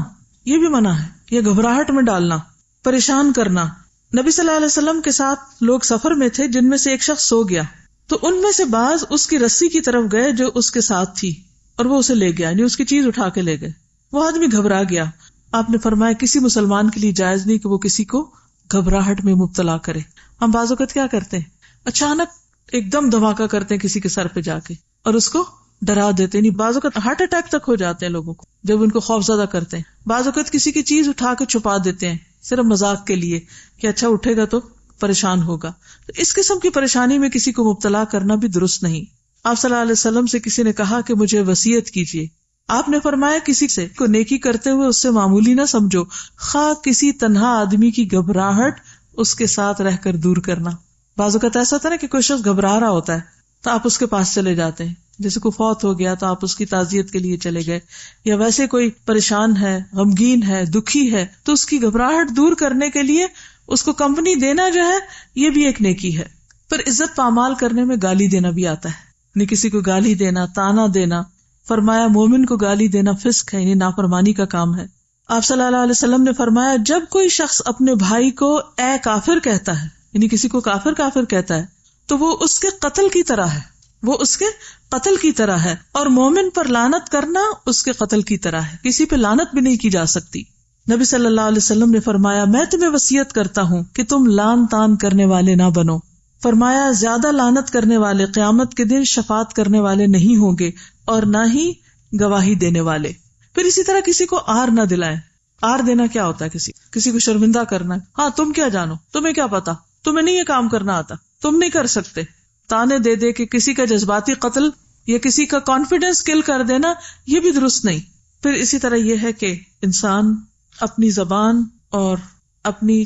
S1: یہ بھی منع ہے، یہ گھبراہٹ میں ڈالنا، پریشان کرنا۔ نبی صلی اللہ علیہ وسلم کے ساتھ لوگ سفر میں تھے جن میں سے ایک شخص سو گیا، تو ان میں سے بعض اس کی رسی کی طرف گئے جو اس کے ساتھ تھی اور وہ اسے لے گیا، یعنی اس کی چیز اٹھا کے لے گئے۔ وہ آدمی گھبرا گیا۔ آپ نے فرمایا کسی مسلمان کے لیے جائز نہیں کہ وہ کسی کو گھبراہٹ میں مبتلا کرے۔ ہم بعض اوقات کیا کرتے ہیں، اچانک ایک دم دھماکہ کرتے ہیں کسی کے سر پہ جا کے اور اس کو ڈرا دیتے ہیں۔ بعض اوقات ہارٹ اٹیک تک ہو جاتے ہیں لوگوں کو جب ان کو خوف زدہ کرتے ہیں۔ بعض اوقات کسی کی چیز اٹھا کے چھپا دیتے ہیں صرف مذاق کے لیے کہ اچھا اٹھے گا تو پریشان ہوگا۔ تو اس قسم کی پریشانی میں کسی کو مبتلا کرنا بھی درست نہیں۔ آپ صلی اللہ علیہ وسلم سے کسی نے کہا کہ مجھے وصیت کیجیے۔ آپ نے فرمایا کسی سے کو نیکی کرتے ہوئے اس سے معمولی نہ سمجھو، خواہ کسی تنہا آدمی کی گھبراہٹ اس کے ساتھ رہ کر دور کرنا۔ بعض اوقات ایسا ہوتا ہے نا کہ کوئی شخص گھبرا رہا ہوتا ہے تو آپ اس کے پاس چلے جاتے ہیں، جیسے کوئی فوت ہو گیا تو آپ اس کی تعزیت کے لیے چلے گئے، یا ویسے کوئی پریشان ہے، غمگین ہے، دکھی ہے، تو اس کی گھبراہٹ دور کرنے کے لیے اس کو کمپنی دینا جو ہے یہ بھی ایک نیکی ہے۔ پھر عزت پامال کرنے میں گالی دینا بھی آتا ہے، یعنی کسی کو گالی دینا، تانا دینا۔ فرمایا مومن کو گالی دینا فسق ہے، یعنی نافرمانی کا کام ہے۔ آپ صلی اللہ علیہ وسلم نے فرمایا جب کوئی شخص اپنے بھائی کو اے کافر کہتا ہے، یعنی کسی کو کافر کافر کہتا ہے، تو وہ اس کے قتل کی طرح ہے، وہ اس کے قتل کی طرح ہے، اور مومن پر لعنت کرنا اس کے قتل کی طرح ہے، کسی پہ لعنت بھی نہیں کی جا سکتی۔ نبی صلی اللہ علیہ وسلم نے فرمایا میں تمہیں وصیت کرتا ہوں کہ تم لعن طعن کرنے والے نہ بنو۔ فرمایا زیادہ لعنت کرنے والے قیامت کے دن شفاعت کرنے والے نہیں ہوں گے اور نہ ہی گواہی دینے والے۔ پھر اسی طرح کسی کو آر نہ دلائیں۔ آر دینا کیا ہوتا ہے؟ کسی کو شرمندہ کرنا ہے، ہاں تم کیا جانو، تمہیں کیا پتا، تمہیں نہیں یہ کام کرنا آتا، تم نہیں کر سکتے۔ تانے دے دے کہ کسی کا جذباتی قتل یا کسی کا کانفیڈینس کل کر دینا یہ بھی درست نہیں۔ پھر اسی طرح یہ ہے کہ انسان اپنی زبان اور اپنی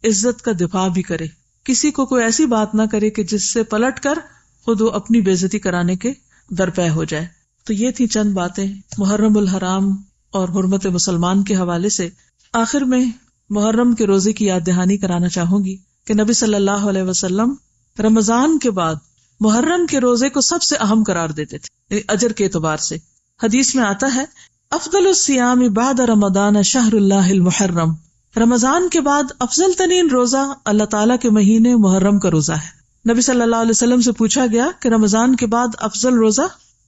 S1: عزت کا دفاع بھی کرے، کسی کو کوئی ایسی بات نہ کرے کہ جس سے پلٹ کر خود وہ اپنی بے عزتی کرانے کے درپے ہو جائے۔ تو یہ تھی چند باتیں محرم الحرام اور حرمت مسلمان کے حوالے سے۔ آخر میں محرم کے روزے کی یاد دہانی کرانا چاہوں گی کہ نبی صلی اللہ علیہ وسلم رمضان کے بعد محرم کے روزے کو سب سے اہم قرار دیتے تھے، یعنی اجر کے اعتبار سے۔ حدیث میں آتا ہے افضل الصیام بعد رمضان شہر اللہ المحرم، رمضان کے بعد افضل ترین روزہ اللہ تعالیٰ کے مہینے محرم کا روزہ ہے۔ نبی صلی اللہ علیہ وسلم سے پوچھا گیا کہ رمضان کے بعد افضل روزہ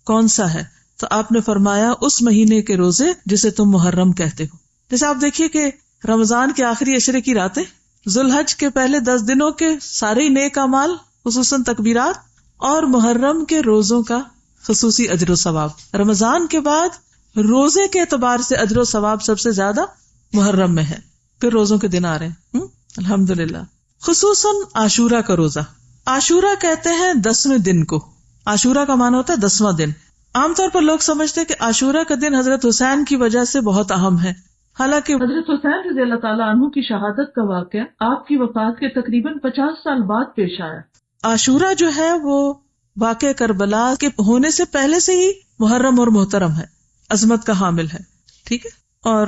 S1: کون سا ہے؟ تو آپ نے فرمایا اس مہینے کے روزے جسے تم محرم کہتے ہو۔ جیسے آپ دیکھیے کہ رمضان کے آخری عشرے کی راتیں، ذوالحج کے پہلے 10 دنوں کے سارے نیک اعمال خصوصاً تکبیرات، اور محرم کے روزوں کا خصوصی اجر و ثواب۔ رمضان کے بعد روزے کے اعتبار سے اجر و ثواب سب سے زیادہ محرم میں ہے. پھر روزوں کے دن آ رہے ہیں الحمدللہ. خصوصاً عاشورہ کا روزہ. عاشورہ کہتے ہیں 10ویں دن کو. عاشورہ کا معنی ہوتا ہے 10واں دن. عام طور پر لوگ سمجھتے ہیں کہ عاشورہ کا دن حضرت حسین کی وجہ سے بہت اہم ہے، حالانکہ حضرت حسین رضی اللہ تعالیٰ عنہ کی شہادت کا واقعہ آپ کی وفات کے تقریباً 50 سال بعد پیش آیا. عاشورہ جو ہے وہ واقعہ کربلا کے ہونے سے پہلے سے ہی محرم اور محترم ہے، عظمت کا حامل ہے. ٹھیک ہے. اور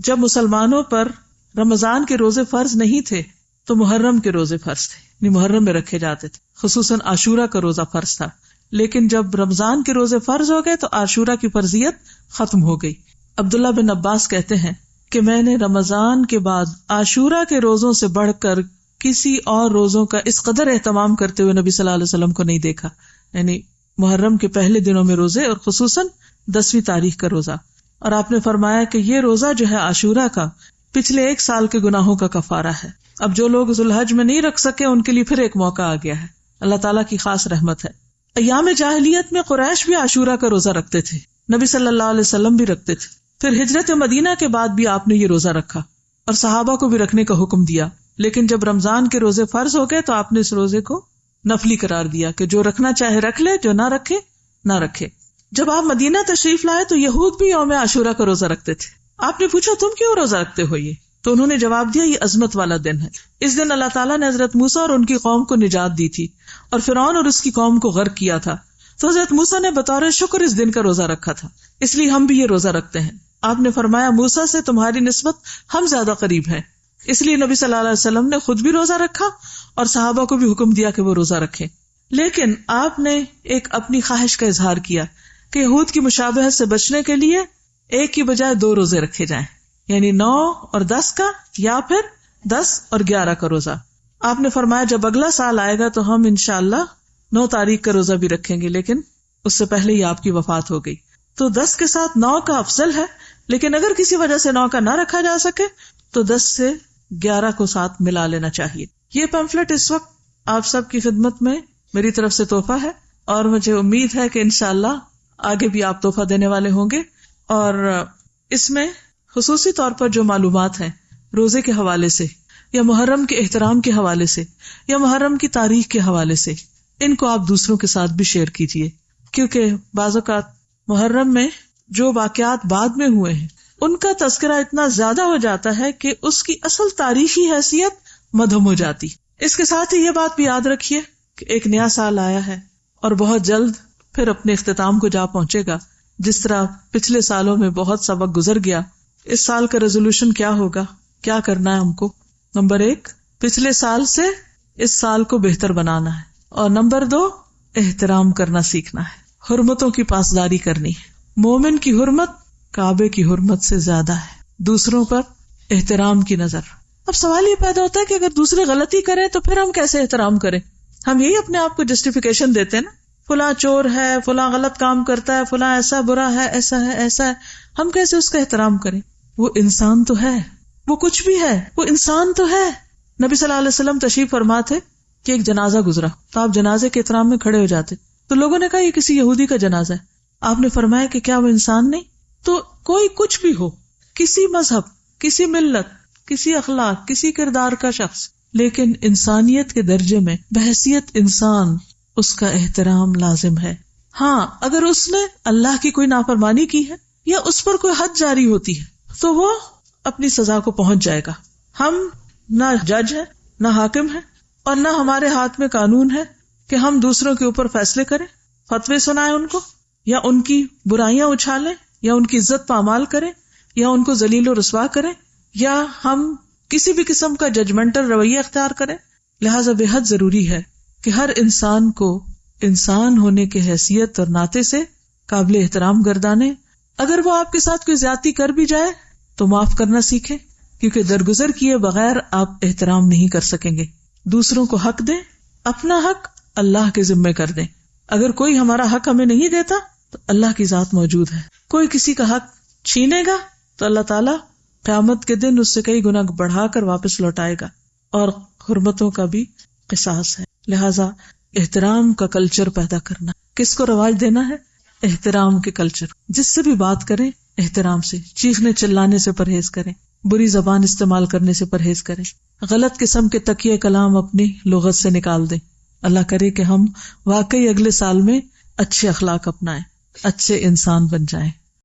S1: جب مسلمانوں پر رمضان کے روزے فرض نہیں تھے تو محرم کے روزے فرض تھے، یعنی محرم میں رکھے جاتے تھے. خصوصاً عاشورہ کا روزہ فرض تھا. لیکن جب رمضان کے روزے فرض ہو گئے تو عاشورہ کی فرضیت ختم ہو گئی. عبداللہ بن عباس کہتے ہیں کہ میں نے رمضان کے بعد عاشورہ کے روزوں سے بڑھ کر کسی اور روزوں کا اس قدر اہتمام کرتے ہوئے نبی صلی اللہ علیہ وسلم کو نہیں دیکھا. یعنی محرم کے پہلے دنوں میں روزے اور خصوصاً 10ویں تاریخ کا روزہ. اور آپ نے فرمایا کہ یہ روزہ جو ہے عاشورہ کا پچھلے 1 سال کے گناہوں کا کفارہ ہے. اب جو لوگ ذوالحج میں نہیں رکھ سکے ان کے لیے پھر ایک موقع آ گیا ہے. اللہ تعالیٰ کی خاص رحمت ہے. ایام جاہلیت میں قریش بھی عاشورہ کا روزہ رکھتے تھے، نبی صلی اللہ علیہ وسلم بھی رکھتے تھے. پھر ہجرت مدینہ کے بعد بھی آپ نے یہ روزہ رکھا اور صحابہ کو بھی رکھنے کا حکم دیا. لیکن جب رمضان کے روزے فرض ہو گئے تو آپ نے اس روزے کو نفلی قرار دیا کہ جو رکھنا چاہے رکھ لے، جو نہ رکھے نہ رکھے. جب آپ مدینہ تشریف لائے تو یہود بھی یوم عاشورہ کا روزہ رکھتے تھے. آپ نے پوچھا تم کیوں روزہ رکھتے ہو یہ؟ تو انہوں نے جواب دیا یہ عظمت والا دن ہے. اس دن اللہ تعالیٰ نے حضرت موسیٰ اور ان کی قوم کو نجات دی تھی اور فرعون اور اس کی قوم کو غرق کیا تھا. تو حضرت موسیٰ نے بطور شکر اس دن کا روزہ رکھا تھا، اس لیے ہم بھی یہ روزہ رکھتے ہیں. آپ نے فرمایا موسیٰ سے تمہاری نسبت ہم زیادہ قریب ہیں، اس لیے نبی صلی اللہ علیہ وسلم نے خود بھی روزہ رکھا اور صحابہ کو بھی حکم دیا کہ وہ روزہ رکھیں. لیکن آپ نے ایک اپنی خواہش کا اظہار کیا کہ یہود کی مشابہت سے بچنے کے لیے ایک کی بجائے 2 روزے رکھے جائیں، یعنی 9 اور 10 کا یا پھر 10 اور 11 کا روزہ. آپ نے فرمایا جب اگلا سال آئے گا تو ہم انشاءاللہ 9 تاریخ کا روزہ بھی رکھیں گے، لیکن اس سے پہلے ہی آپ کی وفات ہو گئی. تو 10 کے ساتھ 9 کا افضل ہے، لیکن اگر کسی وجہ سے 9 کا نہ رکھا جا سکے تو 10 سے 11 کو ساتھ ملا لینا چاہیے. یہ پیمفلٹ اس وقت آپ سب کی خدمت میں میری طرف سے تحفہ ہے اور مجھے امید ہے کہ انشاءاللہ آگے بھی آپ تحفہ دینے والے ہوں گے. اور اس میں خصوصی طور پر جو معلومات ہیں روزے کے حوالے سے یا محرم کے احترام کے حوالے سے یا محرم کی تاریخ کے حوالے سے، ان کو آپ دوسروں کے ساتھ بھی شیئر کیجیے، کیونکہ بعض اوقات محرم میں جو واقعات بعد میں ہوئے ہیں ان کا تذکرہ اتنا زیادہ ہو جاتا ہے کہ اس کی اصل تاریخی حیثیت مدھم ہو جاتی. اس کے ساتھ ہی یہ بات بھی یاد رکھیے کہ ایک نیا سال آیا ہے اور بہت جلد پھر اپنے اختتام کو جا پہنچے گا. جس طرح پچھلے سالوں میں بہت سبق گزر گیا، اس سال کا ریزولوشن کیا ہوگا، کیا کرنا ہے ہم کو؟ نمبر 1 پچھلے سال سے اس سال کو بہتر بنانا ہے، اور نمبر 2 احترام کرنا سیکھنا ہے، حرمتوں کی پاسداری کرنی ہے. مومن کی حرمت کعبے کی حرمت سے زیادہ ہے، دوسروں پر احترام کی نظر. اب سوال یہ پیدا ہوتا ہے کہ اگر دوسرے غلطی کریں تو پھر ہم کیسے احترام کریں؟ ہم یہی اپنے آپ کو جسٹیفیکیشن دیتے ہیں نا، فلاں چور ہے، فلاں غلط کام کرتا ہے، فلاں ایسا برا ہے، ایسا ہے ایسا ہے. ہم کیسے اس کا احترام کریں؟ وہ انسان تو ہے، وہ کچھ بھی ہے، وہ انسان تو ہے. نبی صلی اللہ علیہ وسلم تشریف فرما تھے کہ ایک جنازہ گزرا تو آپ جنازے کے احترام میں کھڑے ہو جاتے. تو لوگوں نے کہا یہ کسی یہودی کا جنازہ ہے. آپ نے فرمایا کہ کیا وہ انسان نہیں؟ تو کوئی کچھ بھی ہو، کسی مذہب، کسی ملت، کسی اخلاق، کسی کردار کا شخص، لیکن انسانیت کے درجے میں بحیثیت انسان اس کا احترام لازم ہے. ہاں اگر اس نے اللہ کی کوئی نافرمانی کی ہے یا اس پر کوئی حد جاری ہوتی ہے تو وہ اپنی سزا کو پہنچ جائے گا. ہم نہ جج ہیں، نہ حاکم ہیں، اور نہ ہمارے ہاتھ میں قانون ہے کہ ہم دوسروں کے اوپر فیصلے کریں، فتوے سنائیں ان کو، یا ان کی برائیاں اچھالیں، یا ان کی عزت پامال کریں، یا ان کو ذلیل و رسوا کریں، یا ہم کسی بھی قسم کا ججمنٹل رویہ اختیار کریں. لہٰذا بے حد ضروری ہے کہ ہر انسان کو انسان ہونے کے حیثیت اور ناطے سے قابل احترام گردانے. اگر وہ آپ کے ساتھ کوئی زیادتی کر بھی جائے تو معاف کرنا سیکھیں، کیونکہ درگزر کیے بغیر آپ احترام نہیں کر سکیں گے. دوسروں کو حق دیں، اپنا حق اللہ کے ذمے کر دیں. اگر کوئی ہمارا حق ہمیں نہیں دیتا تو اللہ کی ذات موجود ہے. کوئی کسی کا حق چھینے گا تو اللہ تعالیٰ قیامت کے دن اس سے کئی گنا بڑھا کر واپس لوٹائے گا، اور حرمتوں کا بھی قصاص ہے. لہذا احترام کا کلچر پیدا کرنا. کس کو رواج دینا ہے؟ احترام کے کلچر. جس سے بھی بات کریں احترام سے، چیخنے چلانے سے پرہیز کریں، بری زبان استعمال کرنے سے پرہیز کریں، غلط قسم کے تکیے کلام اپنی لغت سے نکال دیں۔ اللہ کرے کہ ہم واقعی اگلے سال میں اچھے اخلاق اپنائیں، اچھے انسان بن جائیں۔